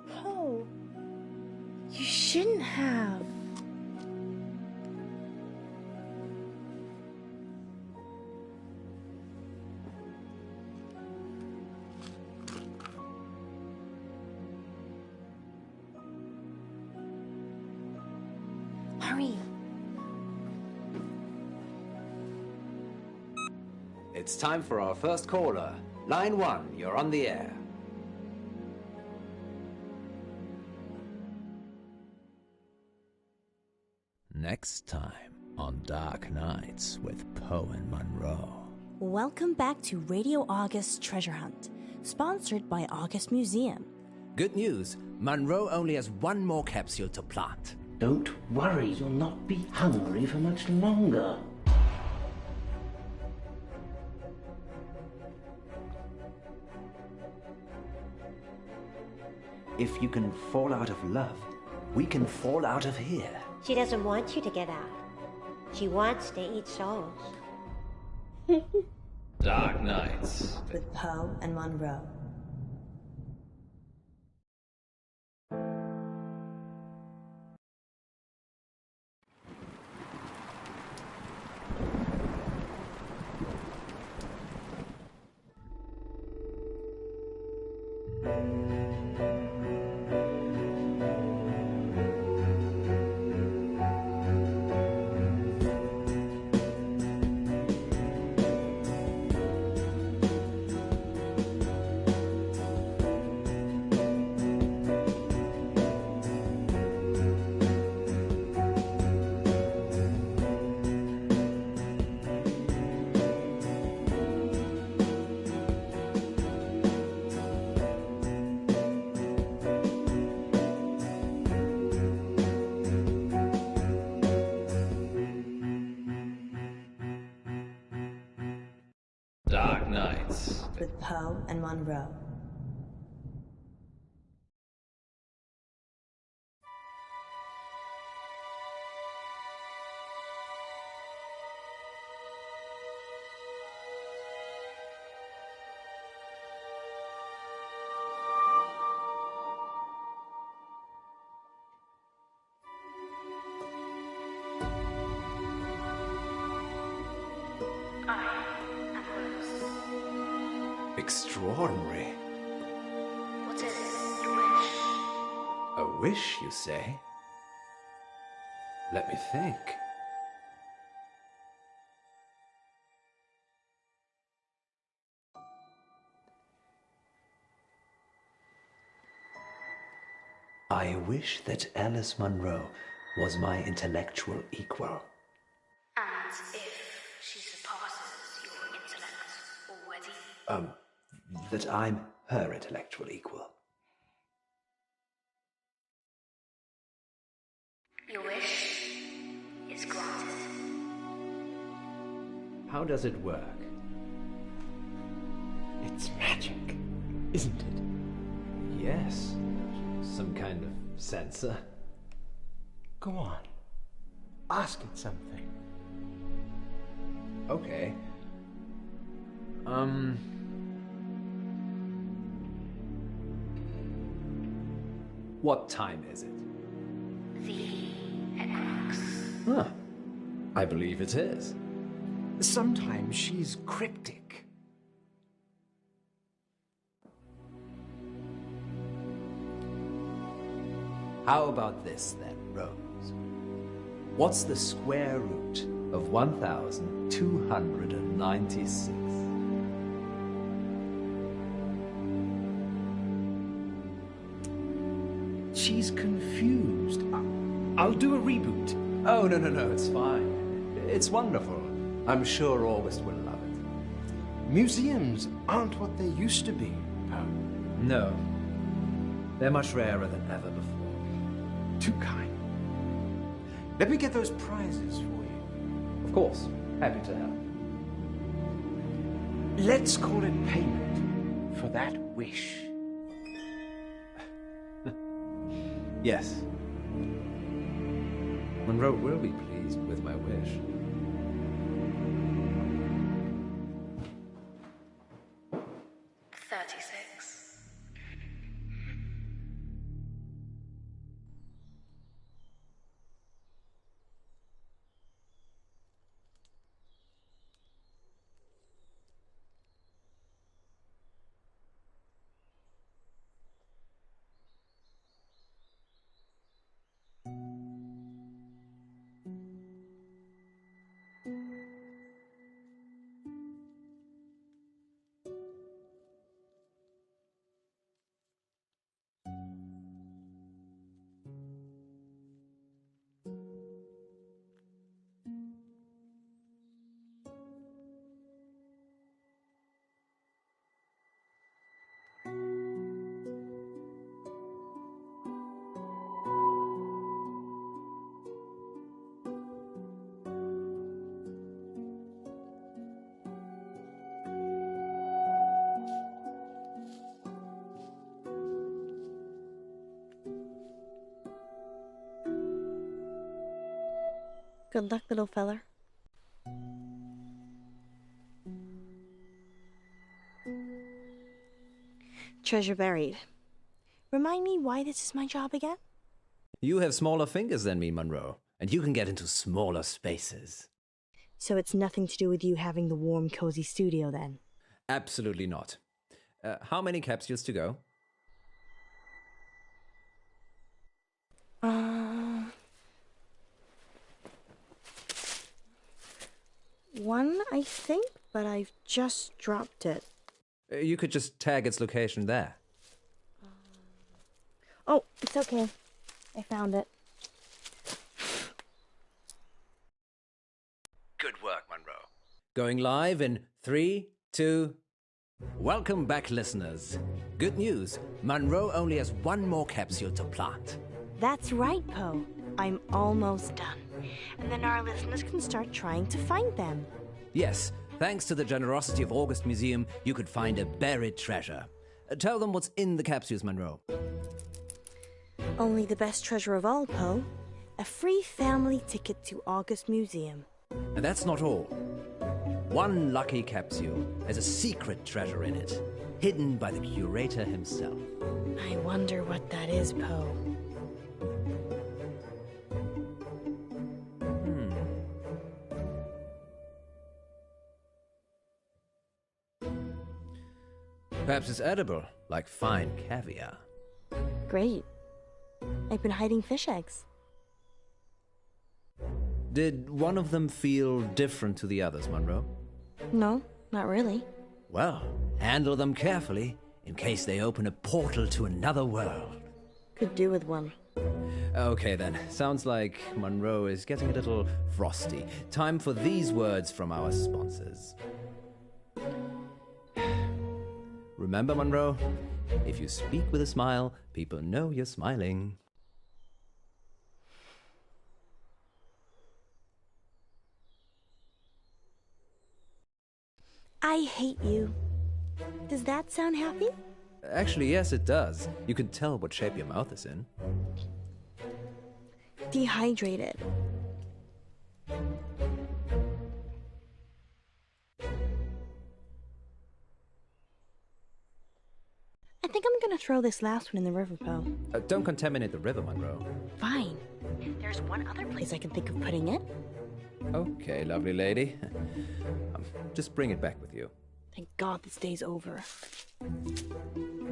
Poe, you shouldn't have. Hurry. It's time for our first caller. Line 1, you're on the air. Next time on Dark Nights with Poe and Munro. Welcome back to Radio August Treasure Hunt, sponsored by August Museum. Good news, Munro only has one more capsule to plant. Don't worry, you'll not be hungry for much longer. If you can fall out of love, we can fall out of here. She doesn't want you to get out. She wants to eat souls. Dark Nights with Poe and Munro. Dark Nights with Poe and Munro. Extraordinary. What is it? You wish? A wish, you say? Let me think. I wish that Alice Munro was my intellectual equal. And if she surpasses your intellect already? That I'm her intellectual equal. Your wish is granted. How does it work? It's magic, isn't it? Yes. Some kind of sensor. Go on. Ask it something. Okay. What time is it? The equinox. Huh. I believe it is. Sometimes she's cryptic. How about this then, Rose? What's the square root of 1,296? She's confused. I'll do a reboot. Oh, no, it's fine. It's wonderful. I'm sure August will love it. Museums aren't what they used to be, Poe. No. They're much rarer than ever before. Too kind. Let me get those prizes for you. Of course. Happy to help. Let's call it payment for that wish. Yes. Munro will be pleased with my wish. Good luck, little feller. Treasure buried. Remind me why this is my job again? You have smaller fingers than me, Munro, and you can get into smaller spaces. So it's nothing to do with you having the warm, cozy studio, then? Absolutely not. How many capsules to go? One, I think, but I've just dropped it. You could just tag its location there. Oh, it's okay. I found it. Good work, Munro. Going live in 3, 2... Welcome back, listeners. Good news. Munro only has one more capsule to plant. That's right, Poe. I'm almost done. And then our listeners can start trying to find them. Yes, thanks to the generosity of August Museum, you could find a buried treasure. Tell them what's in the capsules, Munro. Only the best treasure of all, Poe. A free family ticket to August Museum. And that's not all. One lucky capsule has a secret treasure in it, hidden by the curator himself. I wonder what that is, Poe. Perhaps it's edible, like fine caviar. Great. I've been hiding fish eggs. Did one of them feel different to the others, Munro? No, not really. Well, handle them carefully, in case they open a portal to another world. Could do with one. Okay then, sounds like Munro is getting a little frosty. Time for these words from our sponsors. Remember, Munro, if you speak with a smile, people know you're smiling. I hate you. Does that sound happy? Actually, yes, it does. You can tell what shape your mouth is in. Dehydrated. I think I'm gonna throw this last one in the river, Poe. Don't contaminate the river, Munro. Fine. There's one other place I can think of putting it. Okay, lovely lady. Just bring it back with you. Thank God this day's over.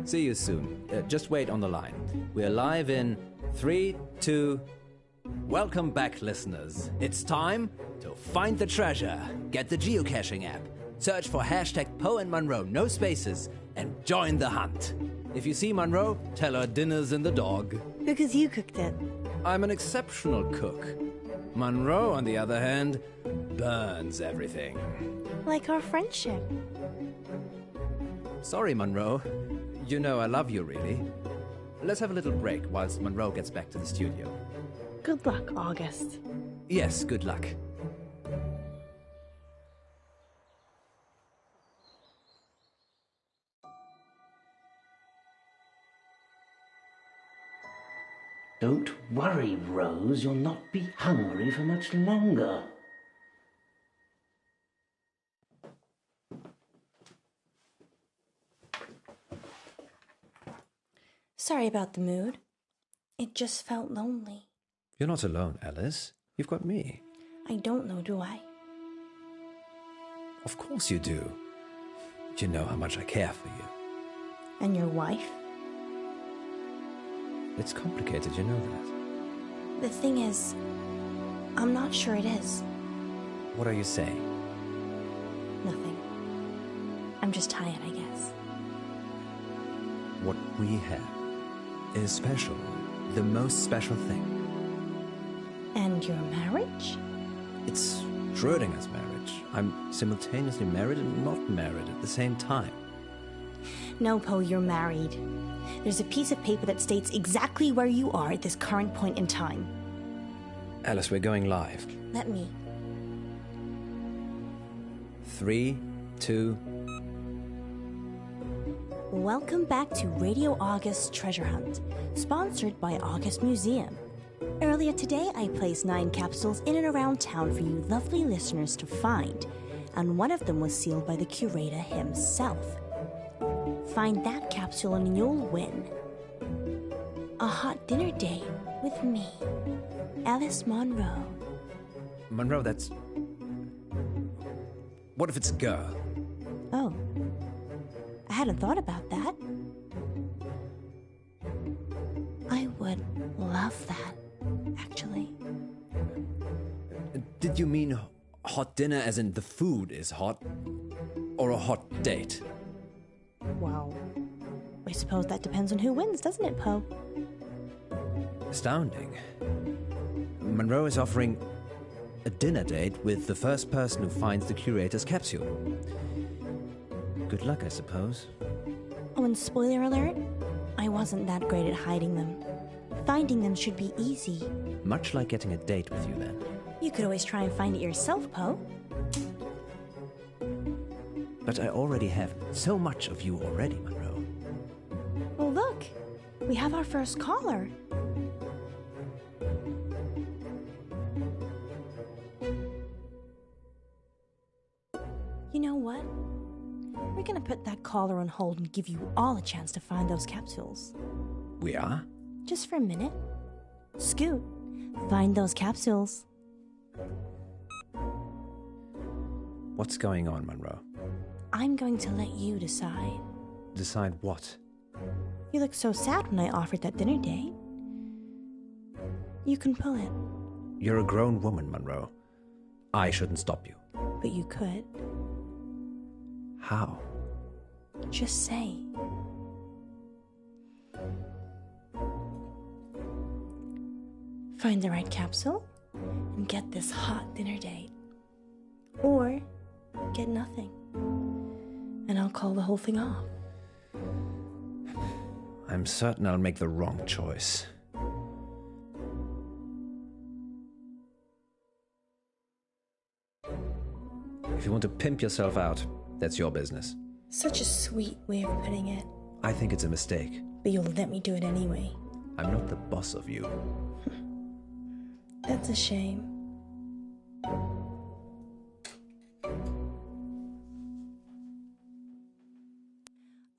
See you soon. Just wait on the line. We're live in 3, 2... Welcome back, listeners. It's time to find the treasure, get the geocaching app, search for hashtag Poe and Munro, no spaces, and join the hunt. If you see Munro, tell her dinner's in the dog. Because you cooked it. I'm an exceptional cook. Munro, on the other hand, burns everything. Like our friendship. Sorry, Munro. You know I love you, really. Let's have a little break whilst Munro gets back to the studio. Good luck, August. Yes, good luck. Don't worry, Rose. You'll not be hungry for much longer. Sorry about the mood. It just felt lonely. You're not alone, Alice. You've got me. I don't know, do I? Of course you do. You know how much I care for you. And your wife? It's complicated, you know that. The thing is, I'm not sure it is. What are you saying? Nothing. I'm just tired, I guess. What we have is special. The most special thing. And your marriage? It's Schrödinger's marriage. I'm simultaneously married and not married at the same time. No, Poe, you're married. There's a piece of paper that states exactly where you are at this current point in time. Alice, we're going live. Let me. 3, 2... Welcome back to Radio August Treasure Hunt, sponsored by August Museum. Earlier today, I placed 9 capsules in and around town for you lovely listeners to find, and one of them was sealed by the curator himself. Find that capsule and you'll win. A hot dinner date with me, Alice Munro. Munro, that's... What if it's a girl? Oh. I hadn't thought about that. I would love that, actually. Did you mean hot dinner as in the food is hot? Or a hot date? Well, I suppose that depends on who wins, doesn't it, Poe? Astounding. Munro is offering a dinner date with the first person who finds the curator's capsule. Good luck, I suppose. Oh, and spoiler alert, I wasn't that great at hiding them. Finding them should be easy. Much like getting a date with you, then. You could always try and find it yourself, Poe. But I already have so much of you already, Munro. Well, look. We have our first caller. You know what? We're gonna put that caller on hold and give you all a chance to find those capsules. We are? Just for a minute. Scoot, find those capsules. What's going on, Munro? I'm going to let you decide. Decide what? You looked so sad when I offered that dinner date. You can pull it. You're a grown woman, Munro. I shouldn't stop you. But you could. How? Just say. Find the right capsule and get this hot dinner date. Or get nothing. And I'll call the whole thing off. I'm certain I'll make the wrong choice. If you want to pimp yourself out, that's your business. Such a sweet way of putting it. I think it's a mistake. But you'll let me do it anyway. I'm not the boss of you. That's a shame.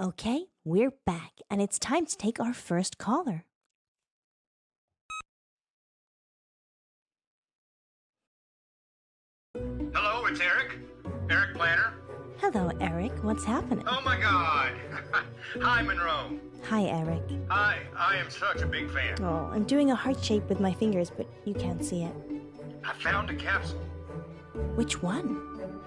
Okay, we're back, and it's time to take our first caller. Hello, it's Eric. Eric Planner. Hello, Eric. What's happening? Oh my God. Hi, Monroe. Hi, Eric. Hi, I am such a big fan. Oh, I'm doing a heart shape with my fingers, but you can't see it. I found a capsule. Which one?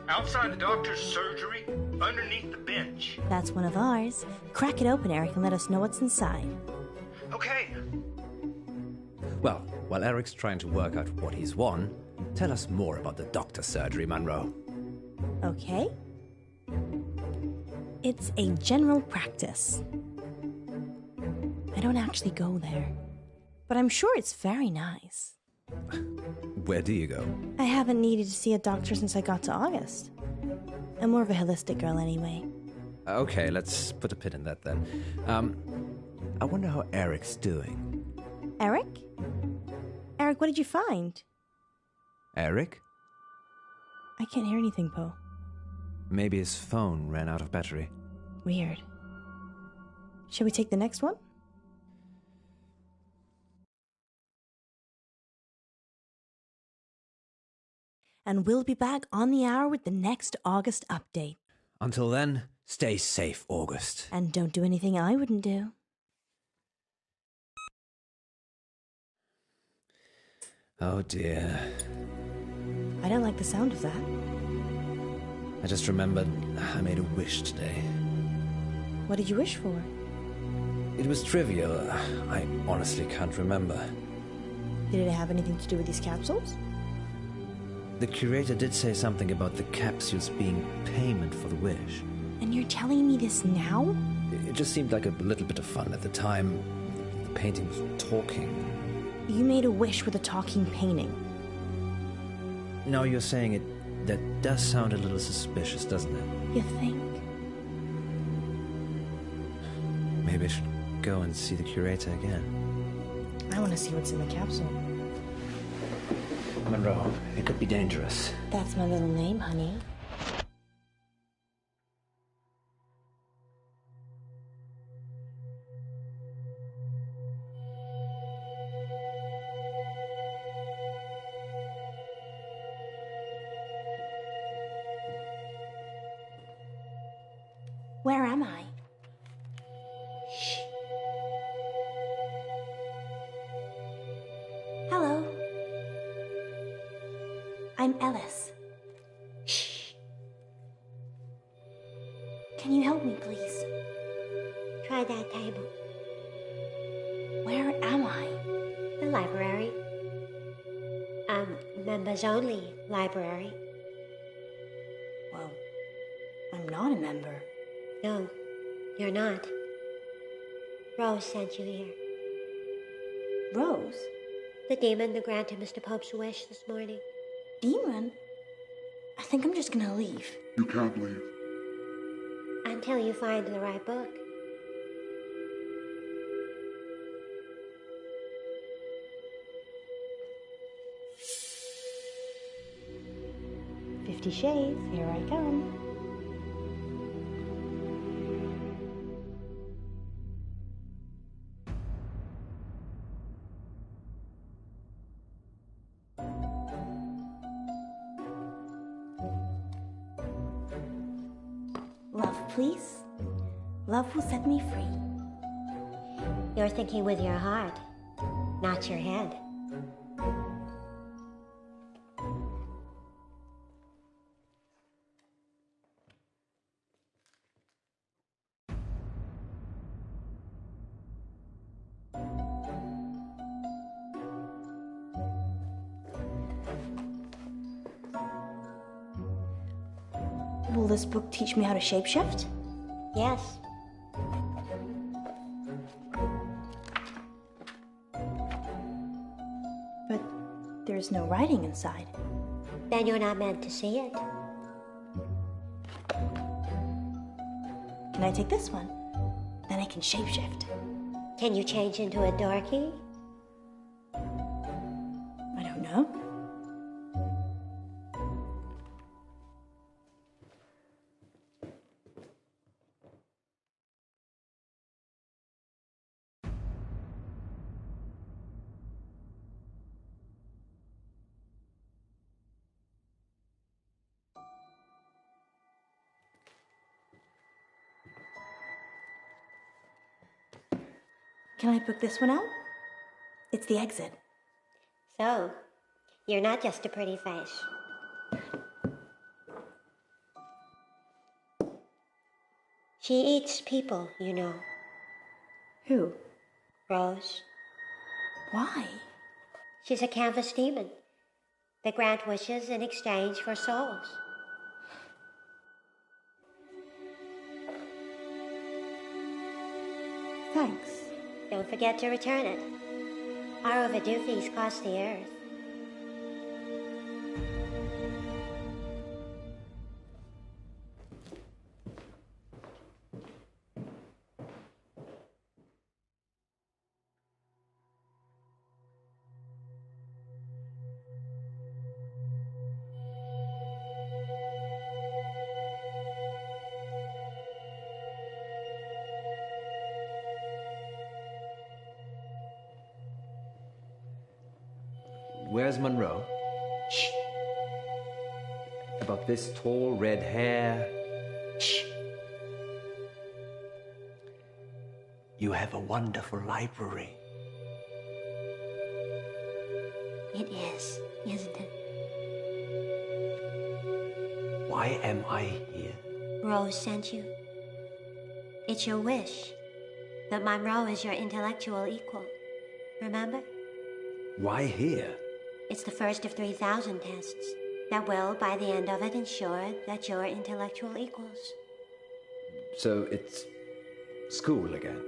Outside the doctor's surgery, underneath the bench. That's one of ours. Crack it open, Eric, and let us know what's inside. Okay. Well, while Eric's trying to work out what he's won, tell us more about the doctor's surgery, Munro. Okay. It's a general practice. I don't actually go there, but I'm sure it's very nice. Where do you go? I haven't needed to see a doctor since I got to August. I'm more of a holistic girl anyway. Okay, let's put a pin in that then. I wonder how Eric's doing. Eric? Eric, what did you find? Eric? I can't hear anything, Poe. Maybe his phone ran out of battery. Weird. Shall we take the next one? And we'll be back on the hour with the next August update. Until then, stay safe, August. And don't do anything I wouldn't do. Oh dear. I don't like the sound of that. I just remembered I made a wish today. What did you wish for? It was trivial. I honestly can't remember. Did it have anything to do with these capsules? The curator did say something about the capsules being payment for the wish. And you're telling me this now? It just seemed like a little bit of fun at the time. The painting was talking. You made a wish with a talking painting. Now you're saying it, that does sound a little suspicious, doesn't it? You think? Maybe I should go and see the curator again. I want to see what's in the capsule. Monroe, it could be dangerous. That's my little name, honey. Where am I? Shh. Hello. I'm Ellis. Shh. Can you help me, please? Try that table. Where am I? The library. Members only library. Well, I'm not a member. No, you're not. Rose sent you here. Rose? The demon that granted Mr. Pope's wish this morning. Demon? I think I'm just gonna leave. You can't leave. Until you find the right book. $50 Shades, here I come. Love, please. Love will set me free. You're thinking with your heart, not your head. Will this book teach me how to shapeshift? Yes. But there's no writing inside. Then you're not meant to see it. Can I take this one? Then I can shapeshift. Can you change into a darky? I don't know. Can I book this one out? It's the exit. So, you're not just a pretty face. She eats people, you know. Who? Rose. Why? She's a canvas demon. They grant wishes in exchange for souls. Thanks. Don't forget to return it. Our overdue fees cost the earth. Where's Munro? Shh. About this tall red hair. Shh. You have a wonderful library. It is, isn't it? Why am I here? Rose sent you. It's your wish that Munro is your intellectual equal. Remember? Why here? It's the first of 3,000 tests that will, by the end of it, ensure that you're intellectual equals. So it's school again?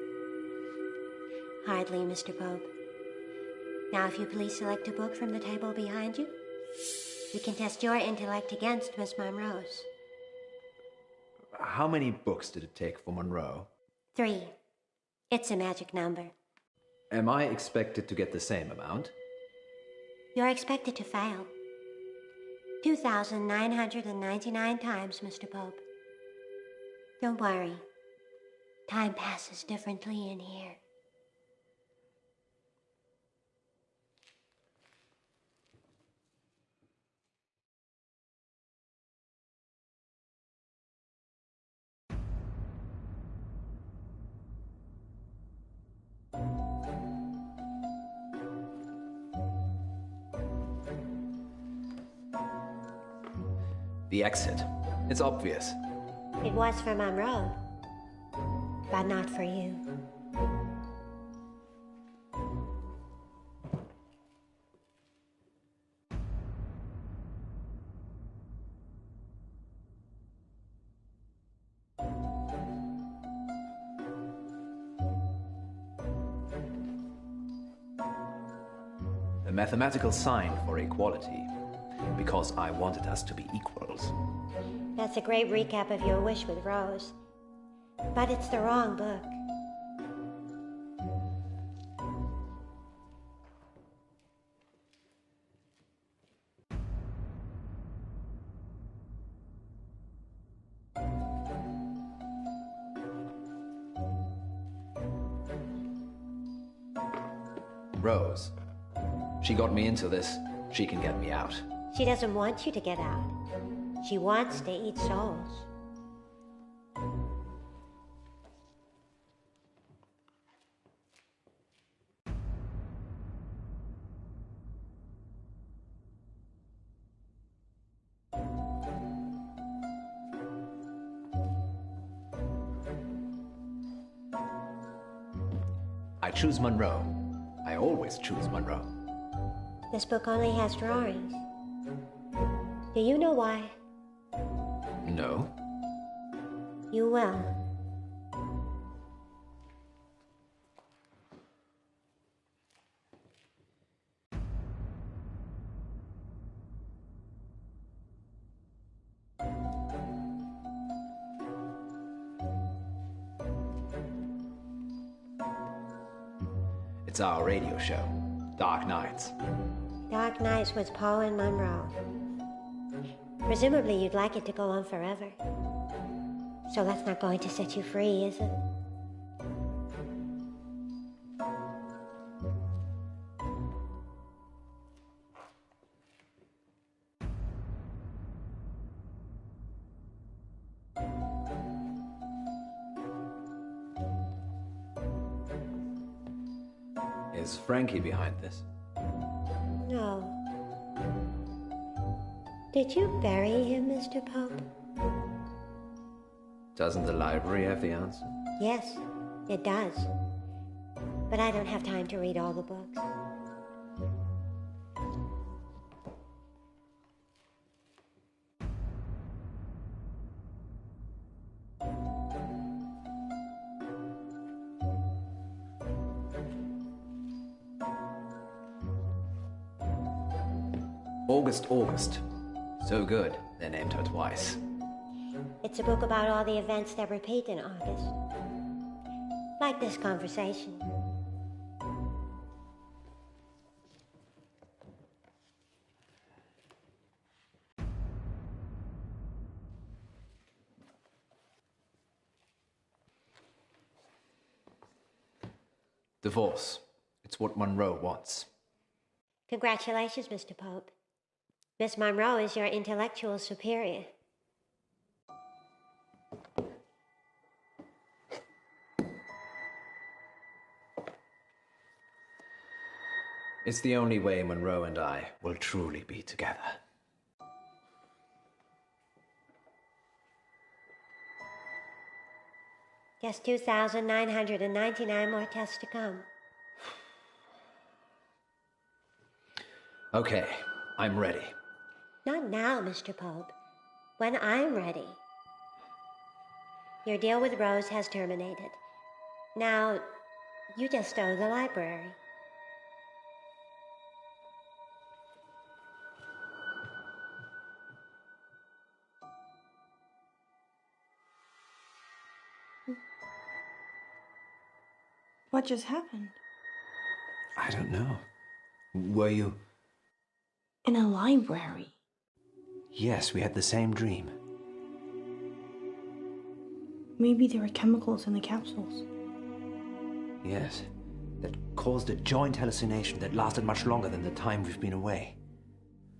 Hardly, Mr. Pope. Now, if you please select a book from the table behind you, we can test your intellect against Miss Munro's. How many books did it take for Munro? 3. It's a magic number. Am I expected to get the same amount? You're expected to fail. 2,999 times, Mr. Pope. Don't worry. Time passes differently in here. The exit. It's obvious. It was for Munro, but not for you. A mathematical sign for equality. Because I wanted us to be equals. That's a great recap of your wish with Rose. But it's the wrong book. Rose. She got me into this. She can get me out. She doesn't want you to get out. She wants to eat souls. I choose Munro. I always choose Munro. This book only has drawings. Do you know why? No. You will. It's our radio show, Dark Nights. Dark Nights with Poe and Munro. Presumably you'd like it to go on forever. So that's not going to set you free, is it? Is Frankie behind this? No. Did you bury him, Mr. Pope? Doesn't the library have the answer? Yes, it does. But I don't have time to read all the books. August. So good, they named her twice. It's a book about all the events that repeat in August. Like this conversation. Divorce. It's what Munro wants. Congratulations, Mr. Pope. Miss Munro is your intellectual superior. It's the only way Munro and I will truly be together. Just 2,999 more tests to come. Okay, I'm ready. Not now, Mr. Pope. When I'm ready. Your deal with Rose has terminated. Now, you just owe the library. What just happened? I don't know. Were you? In a library. Yes, we had the same dream. Maybe there were chemicals in the capsules. Yes, that caused a joint hallucination that lasted much longer than the time we've been away.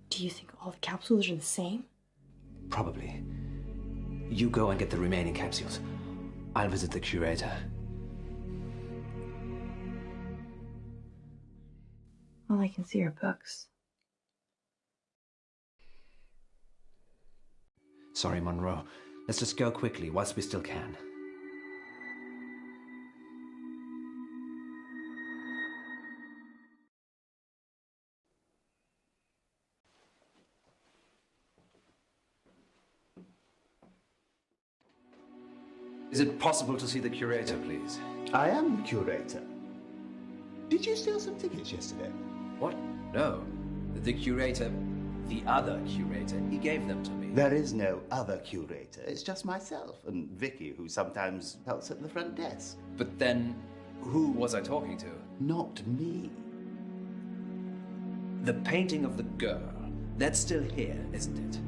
Do you think all the capsules are the same? Probably. You go and get the remaining capsules. I'll visit the curator. All I can see are books. Sorry, Munro. Let's just go quickly whilst we still can. Is it possible to see the curator, please? I am the curator. Did you steal some tickets yesterday? What? No. The curator, the other curator, he gave them to me. There is no other curator. It's just myself and Vicky, who sometimes helps at the front desk. But then, who was I talking to? Not me. The painting of the girl. That's still here, isn't it?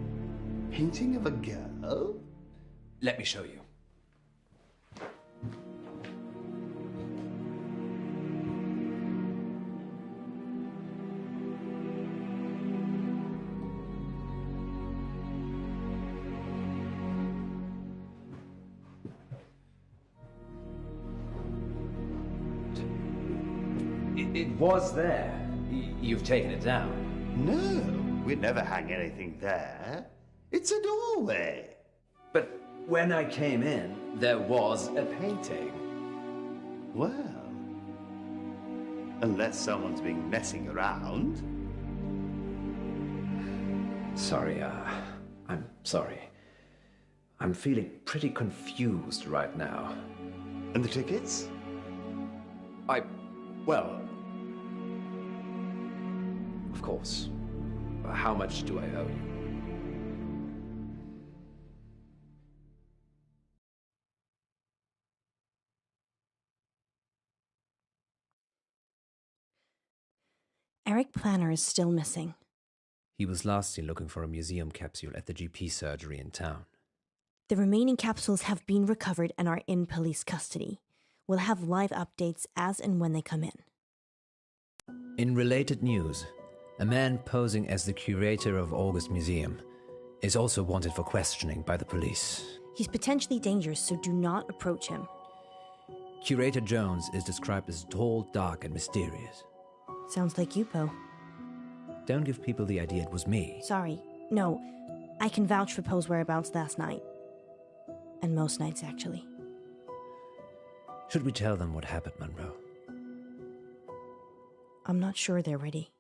Painting of a girl? Let me show you. It was there. You've taken it down. No, we'd never hang anything there. It's a doorway. But when I came in, there was a painting. Well, unless someone's been messing around. Sorry, I'm sorry. I'm feeling pretty confused right now. And the tickets? Well, of course. How much do I owe you? Eric Planner is still missing. He was last seen looking for a museum capsule at the GP surgery in town. The remaining capsules have been recovered and are in police custody. We'll have live updates as and when they come in. In related news, a man posing as the curator of August Museum is also wanted for questioning by the police. He's potentially dangerous, so do not approach him. Curator Jones is described as tall, dark, and mysterious. Sounds like you, Poe. Don't give people the idea it was me. Sorry. No, I can vouch for Poe's whereabouts last night. And most nights, actually. Should we tell them what happened, Munro? I'm not sure they're ready.